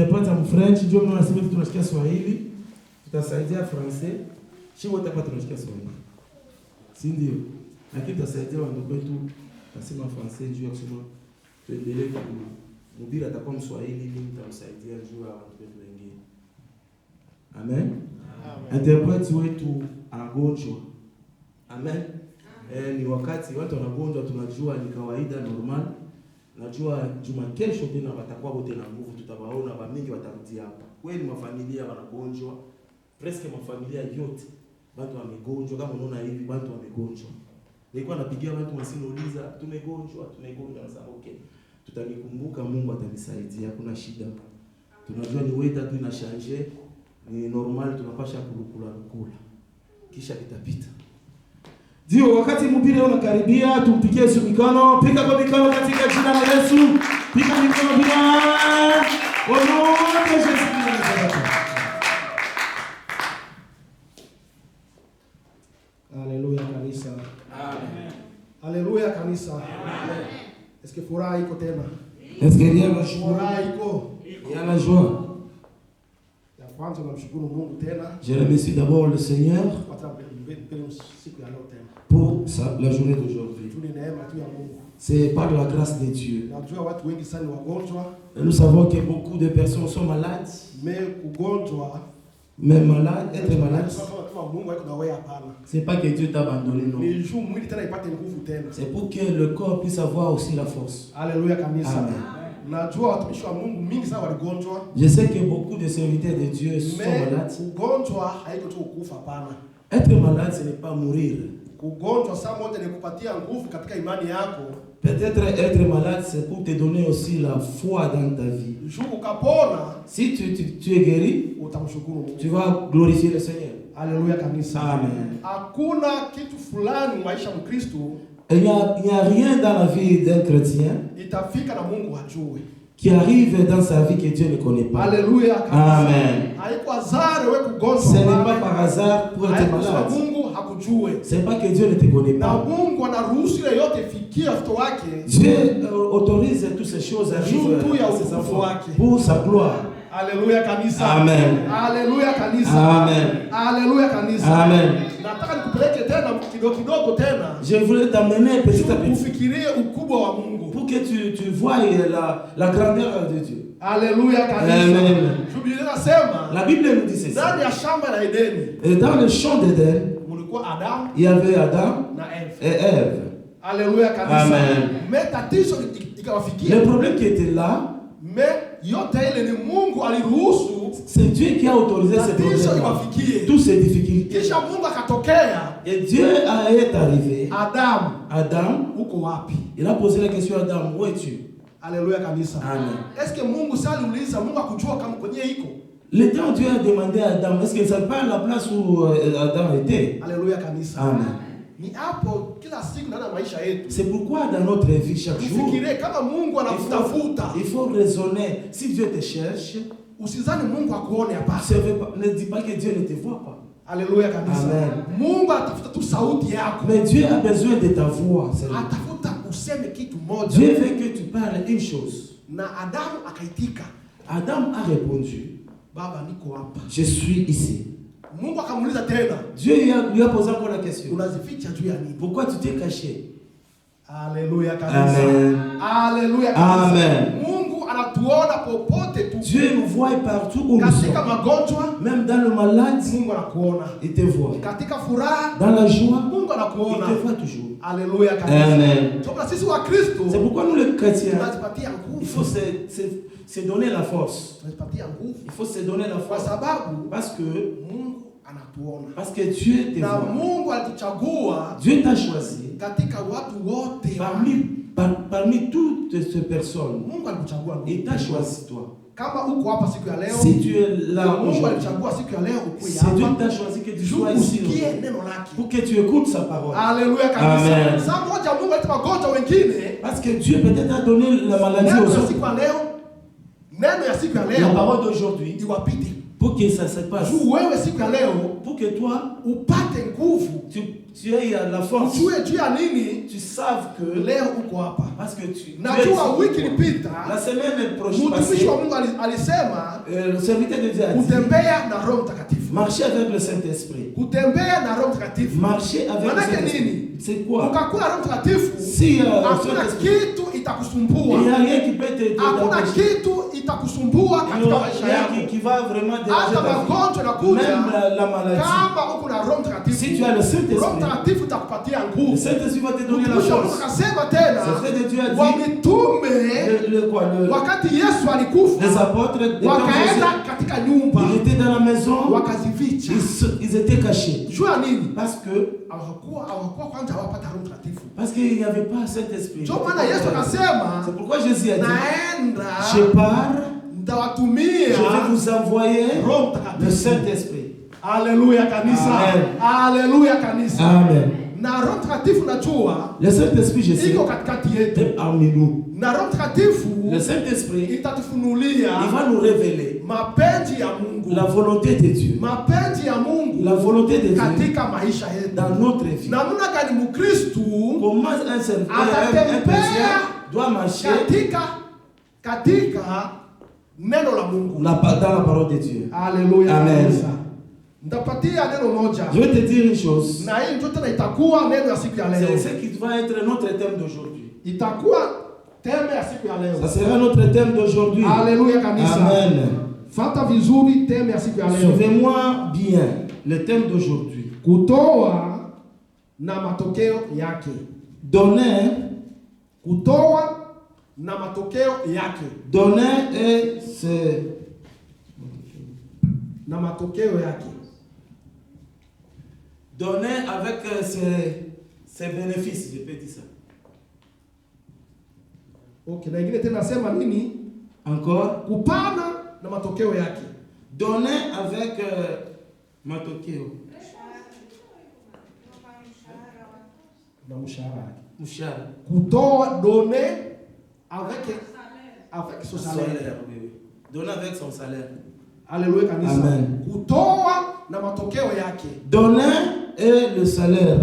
Napata mfrench ndio mimi nasema tunasikia Swahili, tutasaidia Francais, sio wote hapa tunasikia Swahili. Si ndio? Lakini tutasaidia wandugu wetu tasema Francais juu ya kusema tuendelee mhubiri atakuwa Mswahili ili tutamsaidia juu ya wandugu wetu wengine. Amen. Interpreti wetu anagonjwa. Amen. Ni wakati watu wanagonjwa tunajua ni kawaida normal. Najua juma kesho tena watakuwa wote na nguvu, tutawaona wa mingi watarudi hapa. Kweli mafamilia wanagonjwa, presque mafamilia yote watu wamegonjwa. Kama unaona hivi watu wamegonjwa. Nilikuwa napigia watu wasiniuliza tumegonjwa nasema okay. Tutanikumbuka, Mungu atanisaidia, hakuna shida. Tunajua ni weather tu ina changer, ni normal, tunapasha kulukula kisha vitapita. Ndio wakati mpira unakaribia, tumpigie Yesu mikono, piga kwa mikono katika jina la Yesu. Piga mikono bila wote Yesu Kristo. Haleluya kanisa. Amen. Haleluya kanisa. Amen. Est-ce que furaha iko tena? Est-ce que rien va Furaha iko? Il y a la joie. Ya kwanza namshukuru Mungu tena. Je remercie d'abord le Seigneur pour la journée d'aujourd'hui. C'est par la grâce de Dieu. Nous savons que beaucoup de personnes sont malades. Mais malade, être malade, c'est pas que Dieu t'a abandonné, non. C'est pour que le corps puisse avoir aussi la force. Alléluia kanisa. Amen. Najua watumishi wa Mungu mingi sana waligonjwa. Je sais que beaucoup de serviteurs de Dieu sont malades. Ugonjwa haiko tu kufa hapana. Être malade, ce n'est pas mourir. Ugonjwa saa moja ni kupatia nguvu katika imani yako. Peut-être être malade, c'est pour te donner aussi la foi dans ta vie. Si tu es guéri, tu vas glorifier le Seigneur. Alléluia kanisa. Amen. Hakuna kitu fulani maisha Mkristo. Il n'y a rien dans la vie d'un chrétien qui arrive dans sa vie que Dieu ne connaît pas. Alléluia. Amen. Ce n'est pas par hasard pour être malade. Ce n'est pas que Dieu ne te connaît pas. Dieu autorise toutes ces choses à arriver à ses enfants pour sa gloire. Alléluia kanisa. Amen. Alléluia kanisa. Amen. Alléluia kanisa. Amen. Nataka nikupeleke tena kidogo tena. Je voulais t'amener petit à petit. Ufikirie ukubwa wa Mungu. Pour que tu vois la grandeur de Dieu. Alléluia kanisa. Amen. Biblia inasema. La Bible nous dit ceci. Ndani ya shamba la Edeni. Et dans le champ d'Éden, mulikuwa Adam. Il y avait Adam et Ève. Alléluia kanisa. Amen. Mais tatizo ikawafikia. Le problème qui était là, c'est Dieu qui a autorisé ces problèmes, toutes ces difficultés. Et Dieu est arrivé. Adam, il a posé la question à Adam, où es-tu? Alléluia kanisa. Amen. Est-ce que Mungu saliuliza Mungu akujua kama kwenye iko? Le temps Dieu a demandé à Adam, est-ce qu'il ne savait pas la place où Adam était? Alléluia kanisa. Amen. C'est pourquoi dans notre vie chaque jour, il faut raisonner. Si Dieu te cherche, ne dis pas que Dieu ne te voit pas. Alléluia. Amen. Mais Dieu a besoin de ta voix. Dieu veut que tu parles une chose. Adam a répondu, je suis ici. Dieu lui a posé encore la question. Pourquoi tu t'es caché? Alléluia. Amen. Alléluia. Amen. Dieu nous voit partout où nous sommes. Même dans le malade, il te voit. Dans la joie, il te voit toujours. Alléluia. Amen. C'est pourquoi nous les chrétiens, il faut se donner la force. Il faut se donner la force. Parce que Dieu te voit. Dieu t'a choisi. Parmi toutes ces personnes, il t'a choisi toi. Si tu es là aujourd'hui, c'est Dieu t'a choisi que tu sois ici pour que tu écoutes sa parole. Alléluia. Amen. Parce que Dieu peut-être a donné la maladie aux autres. La parole d'aujourd'hui Pour que ça se passe. Juu wewe siku ya leo Pour que toi, upate nguvu. tu aies la force. Ujue juu ya nini? Tu saves que Leo uko hapa. parce que tu Najua wiki ilipita la semaine prochaine, mtumishi wa Mungu alisema le serviteur de Dieu a dit kutembea na Roho Mtakatifu. marcher avec le Saint-Esprit. Kutembea na Roho Mtakatifu. Marcher avec le Manake Saint-Esprit. nini? C'est quoi? Ukakuwa Roho Mtakatifu, Si hakuna kitu il itakusumbua. n'y a rien qui peut te Hakuna déranger. kitu itakusumbua Il n'y katika aura maisha rien yako. qui va vraiment déranger Hata ta vie. magonjwa yanakuja Même la maladie. kama uko na Roho Mtakatifu. Si tu as le Saint-Esprit, Roho Mtakatifu itakupatia le nguvu. Saint-Esprit va te donner la Mtumishi wa Mungu force. akasema tena, Le frère de Dieu a dit, wamitume wakati Yesu les alikufa apôtres, wakaenda katika nyumba ils étaient dans la maison, wakazificha. ils étaient cachés. Juu ya nini? Parce que hawakuwa kwanza hawapata Roho Mtakatifu. Parce qu'il n'y avait pas Saint-Esprit. Ndio maana Yesu akasema, C'est pourquoi Jésus a dit, naenda je pars, nitawatumia je vais vous envoyer Roho le Mtakatifu. Saint-Esprit. Haleluya kanisa. Amen. Haleluya kanisa. Amen. Na Roho Mtakatifu najua Le Saint-Esprit, je sais, iko katikati yetu. est parmi nous. Na Roho Mtakatifu Le Saint-Esprit, itatufunulia il va nous révéler mapenzi ya Mungu. la volonté de Dieu. Mapenzi ya Mungu La volonté de Dieu katika maisha yetu. dans notre vie. Namna gani Mkristu Comment un serviteur, un atatembea chrétien doit marcher katika neno la Mungu. dans la parole de Dieu. Haleluya. Amen. Kanisa. Nitapatia neno moja. Je vais te dire une chose. Na hii ndio tena itakuwa neno ya siku ya leo. C'est ce qui va être notre thème d'aujourd'hui. Itakuwa teme ya siku ya leo. Ça sera notre thème d'aujourd'hui. Haleluya kanisa. Amen. Fata vizuri teme ya siku ya leo. Suivez-moi bien le thème d'aujourd'hui. Kutoa na matokeo yake. Donner, Kutoa na matokeo yake. donner et c'est Na matokeo yake. donner avec ses bénéfices, je peux dire ça. Okay, na ingine tena nasema nini? Encore, Kupana na matokeo yake. donner avec matokeo. Na mshahara yake. Mshahara. Kutoa donner avec son salaire. Salaire, oui, oui. Donner avec son salaire. Haleluya kanisa. Amen. Kutoa na matokeo yake. Donner et le salaire.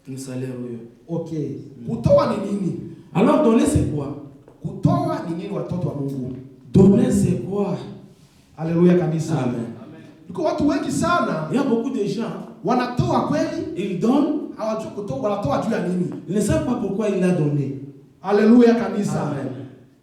Le salaire, oui. Okay. Kutoa ni nini? Alors, donner, c'est quoi? Kutoa ni nini watoto wa Mungu? Donner, c'est quoi? Haleluya kanisa. Amen. Iko watu wengi sana Il y a beaucoup de gens, wanatoa kweli, ils donnent, hawajui kutoa, wanatoa juu ya nini? ils ne savent pas pourquoi il a donné. Haleluya kanisa. Amen.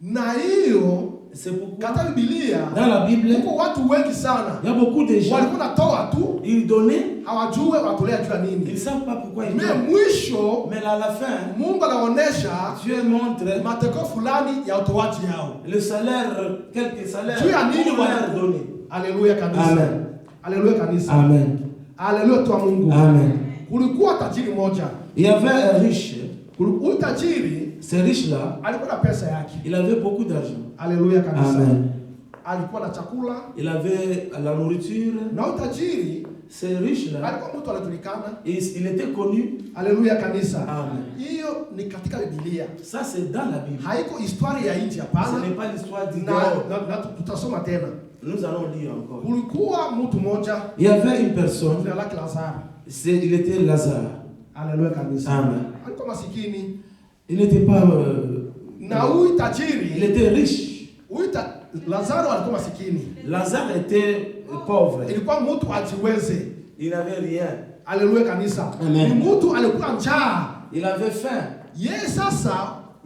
Na hiyo C'est pourquoi, katika Biblia dans la Bible, huko watu wengi sana il y a beaucoup de gens, walikuwa natoa tu, ils donnaient, hawajui watolea juu ya ils ne nini. savent pas pourquoi ils Mais donnent. mwisho Mais à la fin, Mungu anaonesha Dieu montre matokeo fulani ya utoaji yao. le salaire, quelques salaires, Juu ya nini pour leur wana- donner. Haleluya kanisa. Amen. Haleluya kanisa. Amen. Haleluya tu Mungu. Amen. Kulikuwa tajiri moja. Il y avait un riche. Huyu tajiri Ce riche-là, alikuwa na pesa yake. il avait beaucoup d'argent. Haleluya kanisa. Amen. Alikuwa na chakula. Il avait la nourriture. Na huyu tajiri Ce riche-là, alikuwa mtu anajulikana. il était connu. Haleluya kanisa. Amen. Hiyo ni katika Biblia. Ça, c'est dans la Bible. Haiko historia ya nchi Ce hapana. n'est pas l'histoire du Na, dehors. na tutasoma tena. Nous allons lire encore. Kulikuwa mtu mmoja Il y avait une personne, jina lake Lazaro. il était Lazare. Haleluya kanisa. Amen. Alikuwa masikini. Il n'était pas. Na huyu Il tajiri, était riche. Lazaro alikuwa masikini. Lazare était pauvre. Ilikuwa mtu ajiweze. Il n'avait rien. Haleluya kanisa. Amen. Ni mtu alikuwa njaa. Il avait faim. Yeye sasa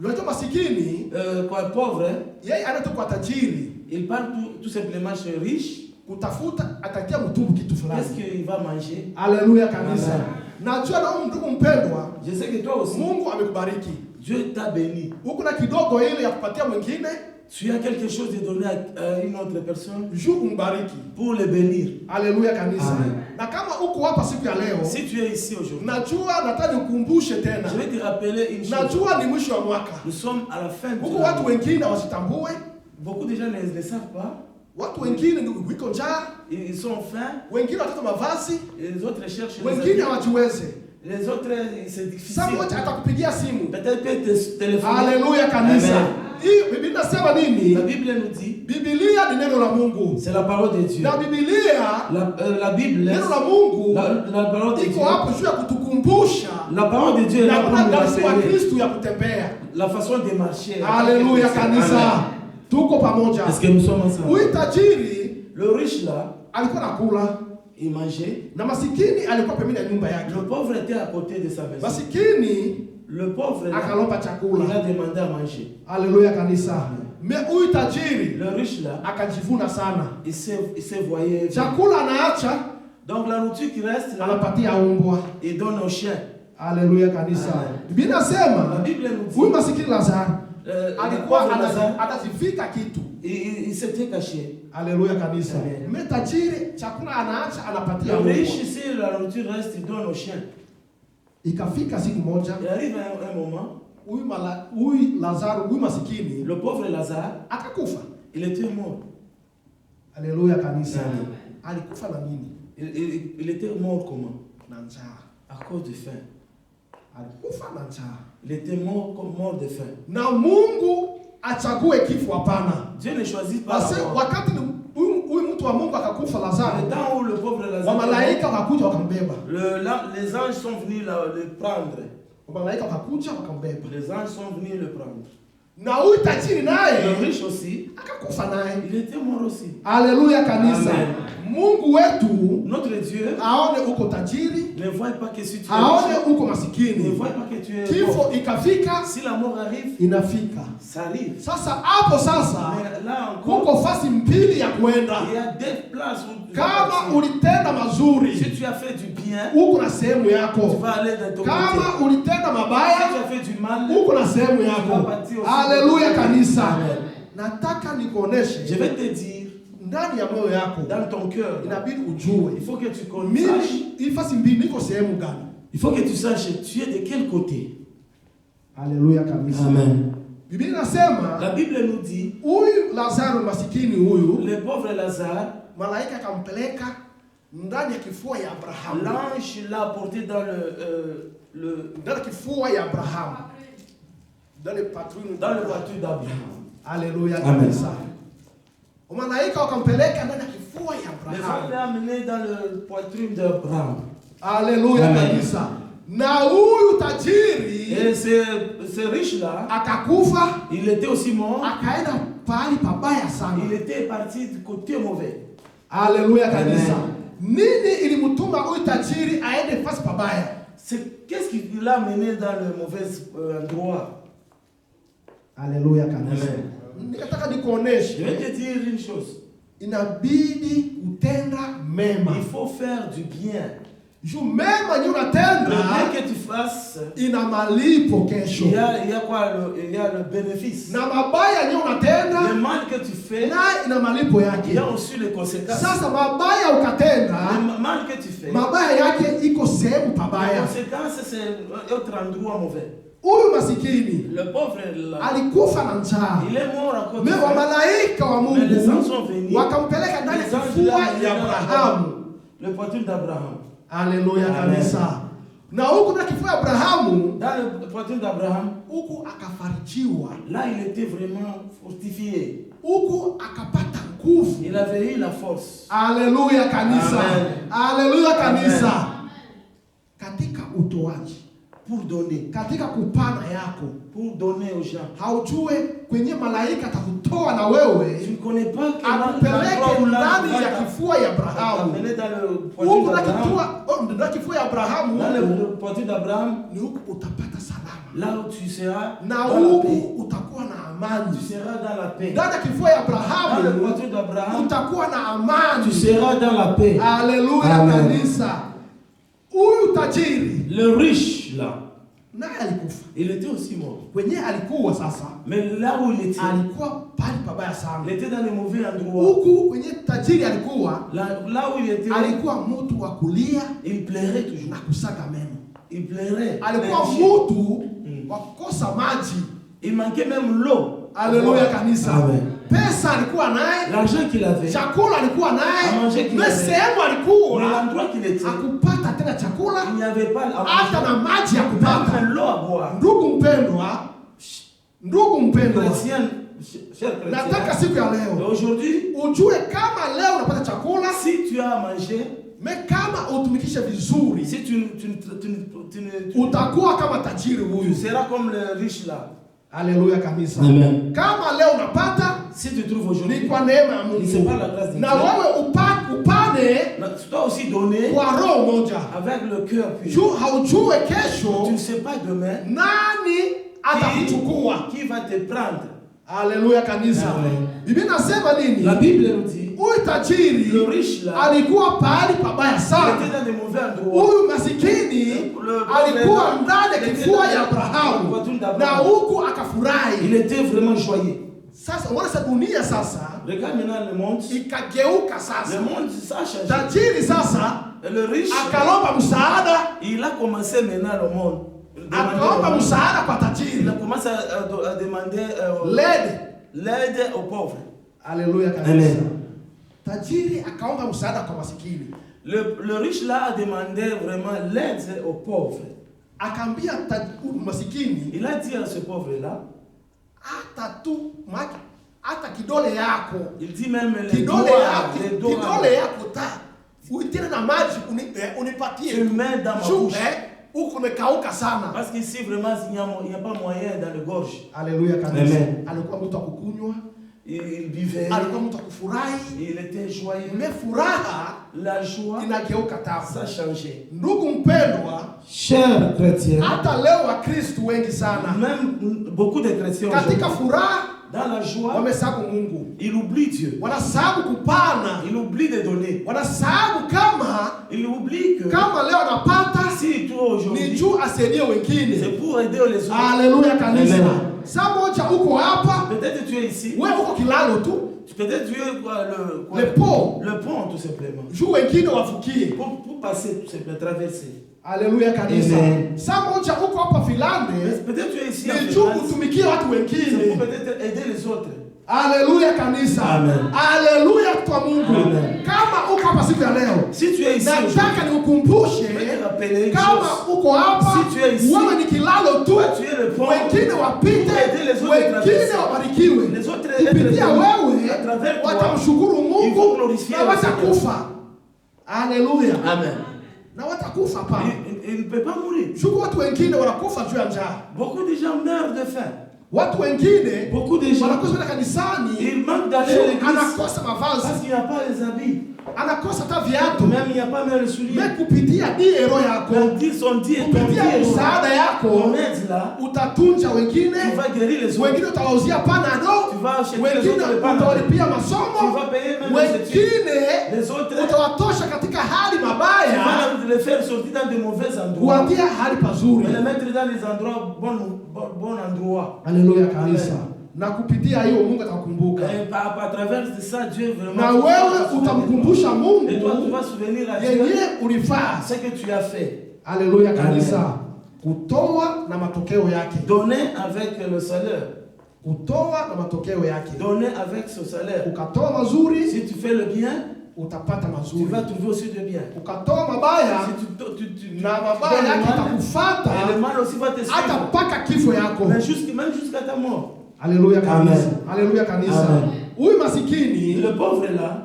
yule masikini, Quoi, pauvre, yeye anaenda kwa tajiri il part tout simplement chez riche. kutafuta atakia mtumbu kitu fulani. Qu'est-ce qu'il va manger? Haleluya kanisa. Amen. Najua na wewe ndugu mpendwa, Je sais que toi aussi, Mungu amekubariki. Dieu t'a béni. Huko na kidogo ile ya kupatia mwingine, Tu as quelque chose de donner à une autre personne juu umbariki. pour le bénir. Haleluya kanisa. Amen. Na kama uko hapa siku ya leo, Si tu es ici aujourd'hui, najua nataka nikukumbushe tena. je vais te rappeler une chose. Najua ni mwisho wa mwaka. Nous sommes à la fin Huko de watu l'année. wengine wasitambue, Beaucoup de gens ne savent pas. watu wengine ndio wiko njaa, Ils sont faim. wengine watoto mavazi, Et les autres cherchent les wengine habits. hawajiwezi. Les autres, c'est difficile. Saa moja atakupigia simu. Peut-être que te téléphoner. Haleluya kanisa. Amen. Hii Biblia inasema nini? La Bible nous dit, Biblia ni neno la Mungu. c'est la parole de Dieu. Na Biblia, La Bible, neno la Mungu, la parole de Dieu, iko hapo juu ya kutukumbusha la parole de Dieu est là pour nous wa rappeler Kristo ya kutembea. la façon de marcher. Haleluya kanisa. Tuko pamoja. Est-ce que nous sommes ensemble? Huyu tajiri, Le riche là, alikuwa nakula, il mangeait. na masikini alikuwa pembeni ya nyumba yake. Le pauvre était à côté de sa maison. Masikini Le pauvre là, akalomba il chakula. a demandé à manger. Haleluya kanisa. Mais huyu tajiri Le riche là, akajivuna sana. il se voyait. Chakula anaacha, Donc la nourriture qui reste là, anapatia umbwa. il donne aux chiens. Haleluya kanisa. Amen. Biblia La inasema Bible nous huyu dit, masikini Lazaro le alikuwa pauvre Lazare, atazivika kitu. il s'était caché. Haleluya kanisa. Amen. Mais tajiri chakula anaacha, anapatia Le umbwa. riche, si la nourriture reste, il donne aux chiens. Ikafika siku moja, Il arrive à un moment, huyu Lazaro, huyu masikini le pauvre Lazare, akakufa. il était mort. Haleluya kanisa. Amen. Alikufa na nini? Il était mort comment? Na njaa. À cause de faim. Alikufa na njaa. Il était mort comme mort de faim. Na Mungu achague kifo hapana. Dieu ne choisit pas Basi la mort. wakati huyu mtu wa Mungu akakufa Le Lazaro, temps où le pauvre Lazare, wamalaika wakakuja wakambeba. les anges sont venus le prendre. Wamalaika wakakuja wakambeba. Les anges sont venus le prendre. Na huyu tajiri Le naye riche aussi, akakufa naye. il était mort aussi. Haleluya kanisa. Amen. Mungu wetu Notre Dieu aone uko tajiri, ne voit pas que si tu es aone riche, uko ne masikini. voit pas que tu es Kifo pauvre. ikafika, Si la mort arrive, inafika. ça arrive. Sasa hapo sasa Mais là encore, kuko fasi mbili ya kuenda. il y a des places où tu vas Kama partir. ulitenda mazuri, Si tu as fait du bien, uko na sehemu tu yako. vas aller dans ton côté. Kama ulitenda Si tu mabaya, as fait du mal, uko na sehemu yako. Haleluya kanisa. Amen. Nataka Je nikuoneshe vais te dire, ndani ya moyo yako dans ton cœur, inabidi ujue il faut que tu saches, mimi hii fasi mbili niko sehemu gani. il faut que tu saches, tu es de quel côté. Haleluya kanisa. Amen. Biblia inasema La Bible nous dit, huyu Lazaro masikini huyu, le pauvre Lazare, malaika akampeleka ndani ya kifua ya Abrahamu. l'ange l'a porté dans Ndani ya kifua ya Abrahamu. Dans le voiture d'Abraham. Haleluya Amen. kanisa. Malaika wakampeleka ndani ya kifua ya Les Abrahamu. anges l'ont amené dans le poitrine d'Abraham. Haleluya Amen. kanisa. Na huyu tajiri Et ce riche-là, akakufa, il était aussi mort. akaenda pahali pabaya sana. Il était parti du côté mauvais. Haleluya kanisa. Amen. Nini ilimtuma huyu tajiri aende fasi pabaya? Qu'est-ce qui l'a mené dans le mauvais endroit? Haleluya kanisa. Amen. Nikataka Je nikuoneshe vais te dire une chose. inabidi kutenda mema. Il faut faire du bien. Juu mema ni Le unatenda bien que tu fasses, ina malipo kesho. il y a quoi? Il y a le bénéfice. Na mabaya ni Le unatenda mal que tu fais, na ina malipo il yake. y a aussi les conséquences. Sasa mabaya ukatenda, Le mal que tu fais, mabaya yake iko sehemu les pabaya. conséquences, c'est un autre endroit mauvais. Huyu masikini Le pauvre, là, alikufa na njaa. il est mort à cause de Mais wa ça. malaika wa Mais les anges Mungu sont venus. wakampeleka ndani ya Les anges kifua l'ont ya amené Abrahamu. dans le poitrine d'Abraham. Haleluya Amen. kanisa. Na huku na kifua ya Abrahamu, Dans le poitrine d'Abraham, huku akafarijiwa, là, il était vraiment fortifié. huku akapata nguvu. Il avait eu la force. Haleluya kanisa. Amen. Haleluya kanisa. Katika utoaji, Pour donner. katika kupana yako, Pour donner aux gens. haujue kwenye malaika atakutoa na wewe Tu ne connais pas que akupeleke ndani ya kifua ya Abrahamu. t'amener dans le poitrine Huku na d'Abraham. na kifua ya Abrahamu, Dans huku le poitrine d'Abraham, ni huku utapata salama. là où tu seras Na dans la paix. huku utakuwa na amani. Tu seras dans la paix. Ndani ya kifua ya Dans le Abrahamu poitrine d'Abraham, utakuwa na tu amani. seras dans la paix. Haleluya Amen. kanisa. Huyu tajiri Le riche, là, naye alikufa. il était aussi mort. Kwenye alikuwa sasa, Mais là où il était alikuwa pali pabaya sana. il était dans le mauvais endroit. Huku kwenye tajiri alikuwa, Là où il était, alikuwa mtu wa kulia il plairait toujours. na kusaga meno. Il plairait. Alikuwa Mais mtu wa kukosa maji. il manquait même l'eau. Haleluya kanisa. Amen. Pesa alikuwa naye, L'argent qu'il avait, chakula alikuwa À naye, manger qu'il na avait. sehemu mais alikuwa l'endroit qu'il était, akupata tena chakula il n'y avait pas à hata na manger, maji ya kupata. même l'eau à boire. Ndugu mpendwa, ndugu mpendwa, Chrétien, cher Nataka chrétien, siku ya leo aujourd'hui, ujue kama leo unapata chakula, si tu as à manger, mais kama utumikishe vizuri, si tu utakuwa kama tajiri huyu. seras comme le riche là. Haleluya kanisa. Amen. Kama leo unapata, Si tu trouves ni aujourd'hui, kwa neema ya Mungu. c'est pas la grâce de Na Dieu. wewe upane Tu dois aussi donner kwa roho moja. avec le cœur pur. Juu haujue Tu kesho ne sais pas demain nani atakuchukua. qui va te prendre. Haleluya kanisa. Amen. Biblia inasema nini? La Bible nous dit, Huyu tajiri le riche là, alikuwa pahali pabaya il sana. était dans des mauvais endroits. Huyu masikini alikuwa ndani ya kifua ya Abrahamu na huku akafurahi. Il était vraiment joyeux. Sasa unaona sasa dunia sasa Regarde maintenant le monde. ikageuka Le sasa. monde, ça a changé. Tajiri sasa Et le riche, akalomba msaada, il a commencé maintenant le monde. akaomba msaada kwa Il a tajiri. commencé à demander l'aide aux pauvres. Haleluya kanisa. Amen. Tajiri akaomba msaada kwa masikini. Le riche là a demandé vraiment l'aide aux pauvres. Akaambia masikini, Il a dit à ce pauvre là, hata kidole yako, il dit même les kidole doigts, yako ta uitine na maji unipatie. tu mets dans ma bouche. Huko umekauka sana. Parce qu'ici vraiment il n'y a pas moyen dans le gorge. Haleluya kanisa. Amen. Alikuwa mtu akukunywa, Il buvait, alikuwa mtu akufurahi. il était joyeux. Mais furaha La joie, inageuka tabu. ça changeait. Ndugu mpendwa, Cher chrétien, hata leo Wakristo wengi sana même beaucoup de chrétiens katika aujourd'hui, furaha dans la joie, wamesahau Mungu, ils oublient Dieu. wanasahau kupana, Ils oublient de donner. wanasahau kama Ils oublient que leo anapata si toi ni aujourd'hui, juu asaidie wengine. c'est pour aider les autres. Haleluya kanisa. Amen. Saa moja uko hapa, Peut-être tu es ici, wewe uko kilalo tu, peut-être tu es le pont, le pont tout simplement. juu wengine wafukie. Pour passer, tout simplement, traverser. Haleluya kanisa. Amen. Saa moja uko hapa Filande, Peut-être tu es ici, en ni juu Finlande, utumikie watu c'est wengine. pour peut-être aider les autres. Haleluya kanisa. Amen. Haleluya kwa Mungu. Amen. Kama uko hapa siku ya leo, Si tu es ici, nataka nikukumbushe je vais te rappeler une kama chose. uko hapa, Si tu es ici, wewe ni kilalo tu, Toi, tu es le pont. wengine wapite, Pour aider les autres wengine traverser. wabarikiwe. Les autres Kupitia êtres wewe à travers toi, watamshukuru ils vont Mungu glorifier na le watakufa. Haleluya. Amen. Na watakufa pa. Il ne peut pas mourir. Shuku watu wengine wanakufa juu ya njaa. Beaucoup de gens meurent de faim. Watu wengine Beaucoup de gens, wanakosa kwenda kanisani, ils manquent d'aller à l'église anakosa parce mavazi, qu'il n'y a pas les habits. anakosa hata viatu. Même il n'y a pas même les souliers. Me kupitia diero yako, Même dire son Dieu, ton kupitia Dieu, msaada ton yako aide là, utatunja wengine, tu vas guérir les autres. wengine utawauzia panado, Tu vas acheter les wengine autres les panneaux. utawalipia Tu masomo, vas payer même les études. wengine Les autres, utawatosha katika hali tu mabaya vas les faire sortir dans de mauvais endroits. kuambia hali pazuri. Et les mettre dans les endroits, bons endroits. Haleluya kanisa. Na kupitia hiyo Mungu atakukumbuka. Et à travers ça, Dieu vraiment. Na wewe utamkumbusha Mungu Et toi, tu vas souvenir à Dieu yenye ulifaa. ce que tu as fait. Haleluya kanisa. Kutoa na matokeo yake. Donner avec le salaire. Kutoa na matokeo yake. Donner avec ce salaire. Ukatoa mazuri, Si tu fais le bien, utapata tu mazuri. vas trouver aussi le bien. Ukatoa mabaya, Si na mabaya yake et itakufuata le mal aussi va te hata suivre. mpaka kifo yako. Mais même jusqu'à ta mort. Haleluya kanisa. Amen. Haleluya kanisa. Amen. Huyu masikini Le pauvre là,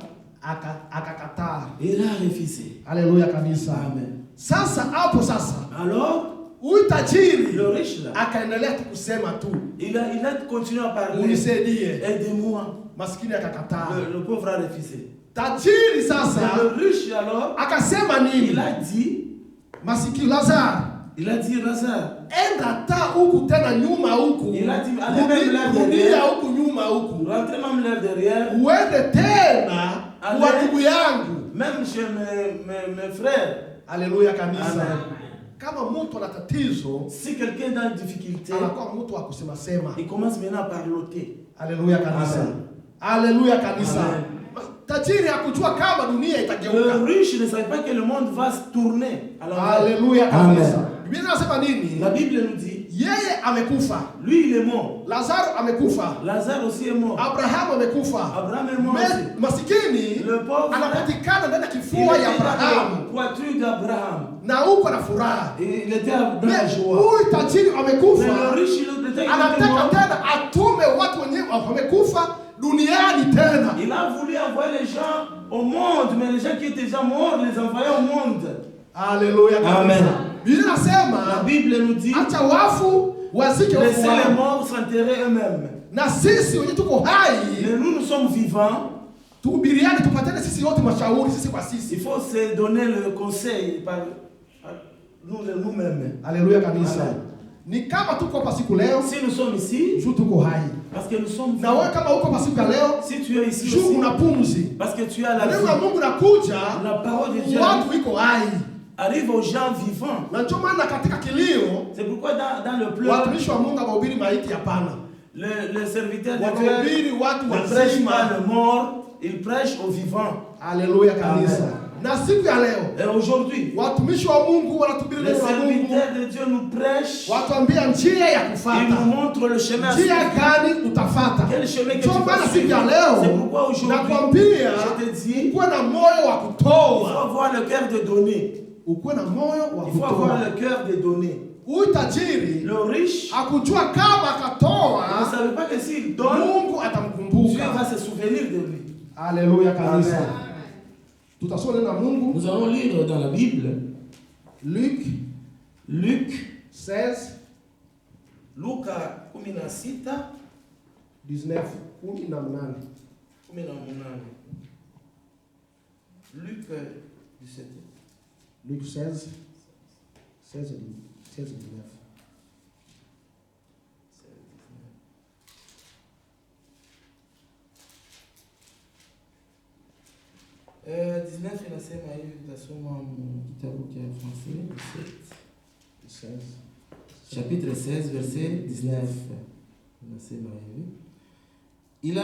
akakataa. il a refusé. Haleluya kanisa. Amen. Sasa hapo sasa Alors, huyu tajiri le riche là, akaendelea tu kusema tu, il a continué à parler. unisaidie. Aidez-moi. Maskini akakataa. Le pauvre a refusé. Tajiri Mais sasa le riche alors, akasema il nini? a dit, Masikini Lazaro, Lazare, enda hata huku tena nyuma huku, Il a dit, allez même là rudia derrière. huku nyuma huku, rentrez même là derrière, uende tena Allez. kwa ndugu yangu. même chez mes frères. Haleluya kanisa. Amen. Kama mtu ana tatizo, Si quelqu'un est dans une difficulté, anakuwa mtu wa kusema sema. il commence maintenant à parloter. Haleluya kanisa. Amen. Haleluya kanisa. Amen. Tajiri hakujua kama dunia Le itageuka. riche ne savait pas que le monde va se tourner à l'envers. Haleluya Amen. kanisa. Biblia inasema nini? La Bible nous dit, Yeye amekufa. lui il est mort. Lazaro amekufa. Lazare aussi est mort. Abrahamu amekufa. Abraham est mort aussi. Masikini Le pauvre, anapatikana ndani ya il kifua ya était dans Abrahamu la poitrine d'Abraham. na huko na furaha. Et il était dans la joie. Huyu tajiri Mais amekufa le riche, il anataka tena atume watu wenyewe wamekufa duniani tena. Il a voulu envoyer les gens au monde, mais les gens qui étaient déjà morts, les envoyer au monde. Alléluia. Amen. La Bible nous dit, acha wafu wazike wafu laissez les morts s'enterrer eux-mêmes. Na sisi wenye tuko hai, mais nous sommes vivants. Tuhubiriane, tupatane sisi wote mashauri sisi kwa sisi. Il faut se donner le conseil par nous-mêmes. Alléluia kanisa. Ni kama tuko hapa siku leo, si nous sommes ici, juu tuko hai. Parce que nous sommes na wewe kama uko hapa siku ya leo, si tu es ici juu una pumzi. Parce que tu as la vie. Neno la Mungu nakuja, la parole de Dieu watu iko hai. Arrive aux gens vivants. Na ndio maana katika kilio, c'est pourquoi dans le pleur, watumishi wa Mungu wahubiri maiti hapana. Le serviteur de Dieu ne prêche pas le mort, il prêche aux vivants. Alléluia kanisa. Na siku ya leo, et aujourd'hui, watumishi wa Mungu wanatuhubiri neno la Mungu. Le serviteur de Dieu nous prêche. Watuambia njia ya kufuata. Il nous montre le chemin. Njia gani utafuata? Quel chemin que tu vas suivre? C'est pourquoi aujourd'hui, nakwambia, je te dis, ukuwe na moyo wa kutoa. Il faut avoir le cœur de donner. Ukuwe na moyo wa kutoa. Il faut avoir le cœur de donner. Tajiri, le riche, akujua kama akatoa, ne savait pas que s'il donne, Mungu atamkumbuka. Dieu va se souvenir de lui. Alléluia kanisa. Tutasoma neno la Mungu. Nous allons lire dans la Bible. Luc 16. Luka 16. 19. 18. Luc 17. Luc 16. 16 et 19. Inasema hivi, tutasoma kitabu cha Français 16. Chapitre 16 verset 19. Inasema hivi. Il y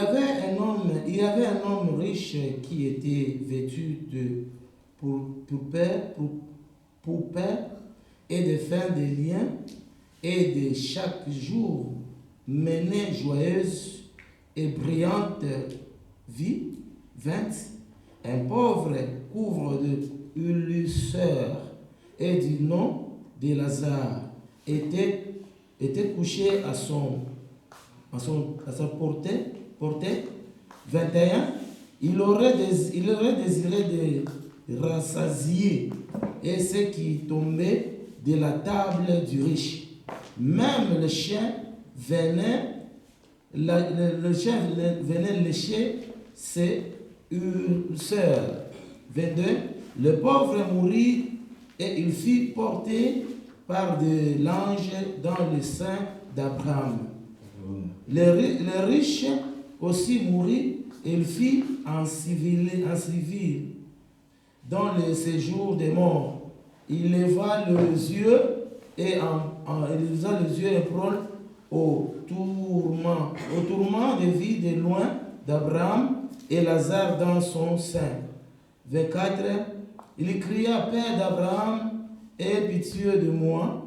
avait un homme riche qui était vêtu de pourpre et de fin de lien, et de chaque jour menait joyeuse et brillante vie. 20. Un pauvre couvre de ulcère et du nom de Lazare était couché à sa portée. 21. Il aurait désiré de rassasier et ce qui tombait de la table du riche. Même le chien venait lécher ses ulcères. 22. Le pauvre mourut et il fut porté par de l'ange dans le sein d'Abraham. Le riche aussi mourut et il fut enseveli dans le séjour des morts. Il leva les yeux et prône au tourment de vie de loin d'Abraham et Lazare dans son sein. 24. Il cria, Père d'Abraham, aie pitié de moi,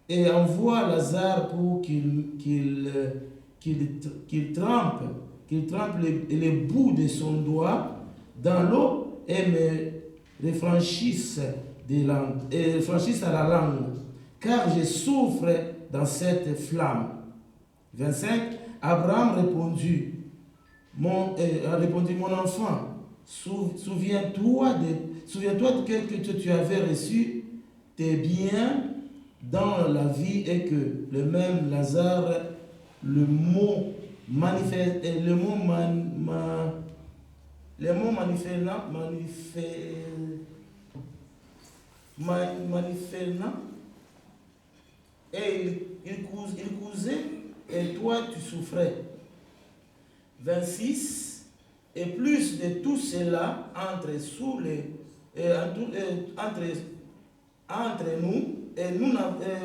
et envoie Lazare pour qu'il trempe les bouts de son doigt dans l'eau et me refranchisse à la langue, car je souffre dans cette flamme. 25. Abraham répondit, mon enfant, souviens-toi que tu avais reçu tes biens dans la vie et que le même Lazare, le mot manifestant, et il causait et toi tu souffrais. 26. Et plus de tout cela entre nous et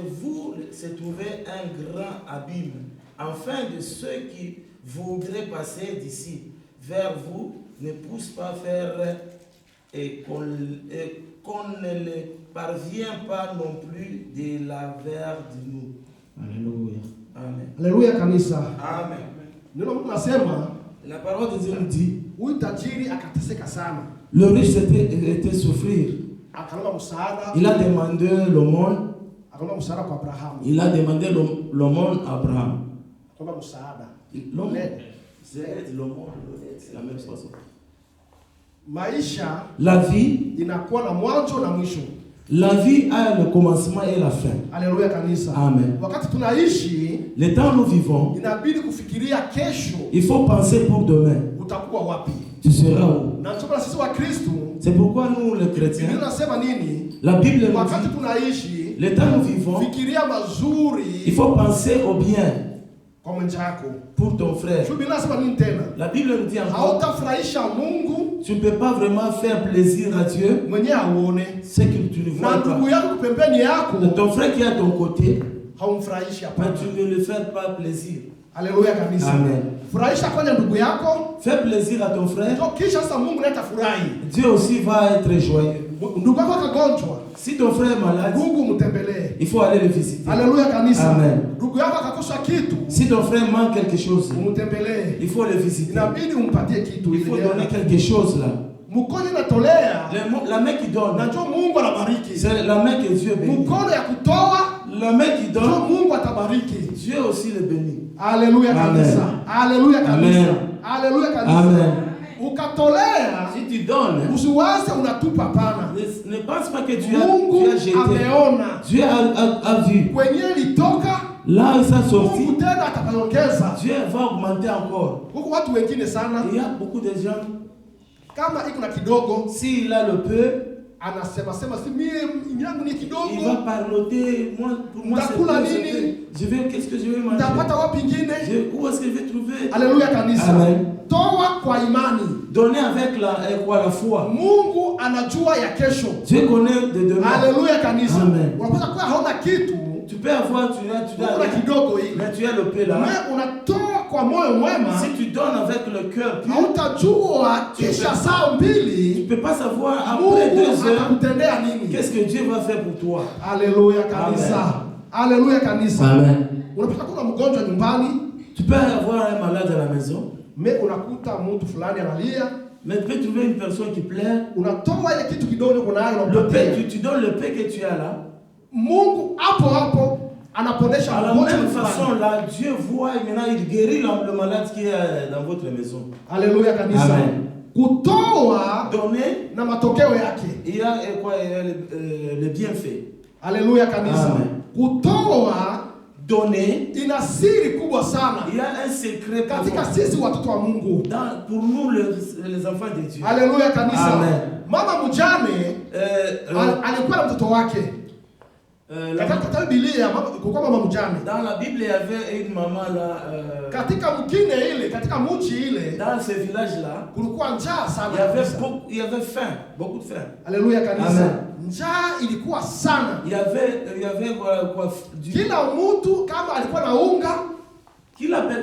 vous se trouvez un grand abîme, afin de ceux qui voudraient passer d'ici vers vous ne puissent pas faire et qu'on ne les parvient pas non plus de la vers de nous. Alléluia. Amen. Alléluia kanisa. Amen. Neno Mungu nasema, la parole de Dieu nous dit, huyu tajiri akateseka sana. Le riche était souffrir. Akalomba msaada. Il a demandé l'aumône. akaomba msaada kwa Abrahamu. Il a demandé l'aumône à Abraham. Akaomba msaada. L'aumône, c'est la même chose. Maisha, la vie, inakuwa na mwanzo na mwisho. La vie a le commencement et la fin. Alléluia kanisa. Amen. Wakati tunaishi, le temps nous vivons, inabidi kufikiria kesho. Il faut penser pour demain. Utakuwa wapi? Tu seras où? Na tuko sisi wa Kristo. C'est pourquoi nous les chrétiens, Inasema nini? La Bible nous wakati dit, tunaishi, le temps nous vivons, fikiria mazuri. Il faut penser au bien. Kwa mwenzako. Pour ton frère. La Bible nous dit encore, tu ne peux pas vraiment faire plaisir à Dieu, c'est que tu ne vois pas. Ton frère qui est à ton côté, mais tu ne le fais pas plaisir. Alléluia kanisa. Amen. Furahisha kwenye ndugu yako. Fais plaisir à ton frère. Kisha sasa Mungu naye atafurahi. Dieu aussi va être joyeux. Ndugu yako akagonjwa. Si ton frère est malade, Mungu mtembelee. Il faut aller le visiter. Alléluia kanisa. Amen. Ndugu yako akakosa kitu. Si ton frère manque quelque chose, umtembelee. Il faut le visiter. Inabidi umpatie kitu. Il faut donner quelque chose là. Mkono inatolea. La main qui donne. Na njoo Mungu anabariki. C'est la main que Dieu bénit. Mkono ya kutoa. La main qui donne. Njoo Mungu atabariki. Dieu aussi le bénit. Alléluia kanisa. Alléluia kanisa. Alléluia kanisa. Amen. Ukatolea. Si tu donnes, usiwaze unatupa pana. Ne pense pas que tu Mungu as jeté. Ameona. Dieu a vu. Kwenye litoka. Là il s'est sorti. Mungu tena atakaongeza. Dieu va augmenter encore. Huko watu wengine sana. Il y a beaucoup de gens. Kama iko na kidogo, s'il a le peu, anasema si mimi yangu ni kidogo. Il va parloter, pour moi c'est nini? Qu'est-ce que je vais manger? Ndapata wapi ingine? Où est-ce que je vais trouver? Alléluia kanisa. Amen. Toa kwa imani. Donner avec la foi. Mungu anajua ya kesho. Dieu connaît de demain. Alléluia kanisa. Amen. Unapata kwa hauna kitu. Tu peux avoir, tu as kidogo hii. Mais tu as le peu là. Mais unatoa kwa moyo mwema. Si tu donnes avec le cœur pur, hautajua kisha saa mbili. Tu peux pas savoir après 2 heures atakutendea nini. Qu'est-ce que Dieu va faire pour toi. Alléluia kanisa. Alléluia kanisa. Amen. Unapata kuna mgonjwa nyumbani. Tu peux avoir un malade à la maison. Mais unakuta mtu fulani analia. Mais tu peux trouver une personne qui pleure. Unatoa ile kitu kidogo uko nayo le paix, tu donnes le paix que tu as là. Mungu hapo anaponesha à la même façon là, Dieu voit et maintenant il guérit le malade qui est dans votre maison. Alléluia kanisa. Amen. Kutoa donner na matokeo yake. Il y a quoi le bienfait. Alléluia kanisa. Amen. Kutoa donner ina siri kubwa sana. Il y a un secret katika sisi watoto wa Mungu. Pour nous les enfants de Dieu. Alléluia kanisa. Amen. Mama mjane alikuwa na mtoto wake. Katika Biblia kulikuwa mama mjane. Dans la Bible il y avait une maman là katika mkine ile, katika mji ile, dans ce village là, kulikuwa njaa sana. Il y avait faim, beaucoup de faim. Alléluia kanisa. Njaa ilikuwa sana. Il y avait quoi kila mtu kama alikuwa na unga,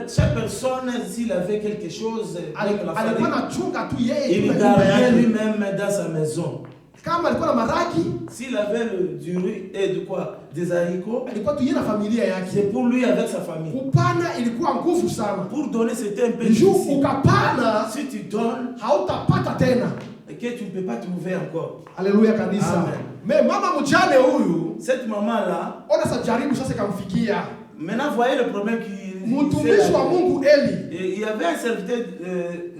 chaque personne s'il avait quelque chose alikuwa na chunga tu yeye, il gardait lui-même dans sa maison. Kama alikuwa na maraki, s'il avait du riz et de quoi, des haricots, alikuwa tu yeye na familia yake. C'est pour lui avec sa famille. Kupana ilikuwa nguvu sana. Pour donner c'était un peu difficile. Ukapana, si tu donnes, hautapata tena. Que tu ne peux pas trouver encore. Alléluia kanisa. Mais mama mjane huyu, cette maman là, ona sa jaribu sasa kamfikia. Maintenant voyez le problème qui mtumishi wa Mungu Eli. Il y avait un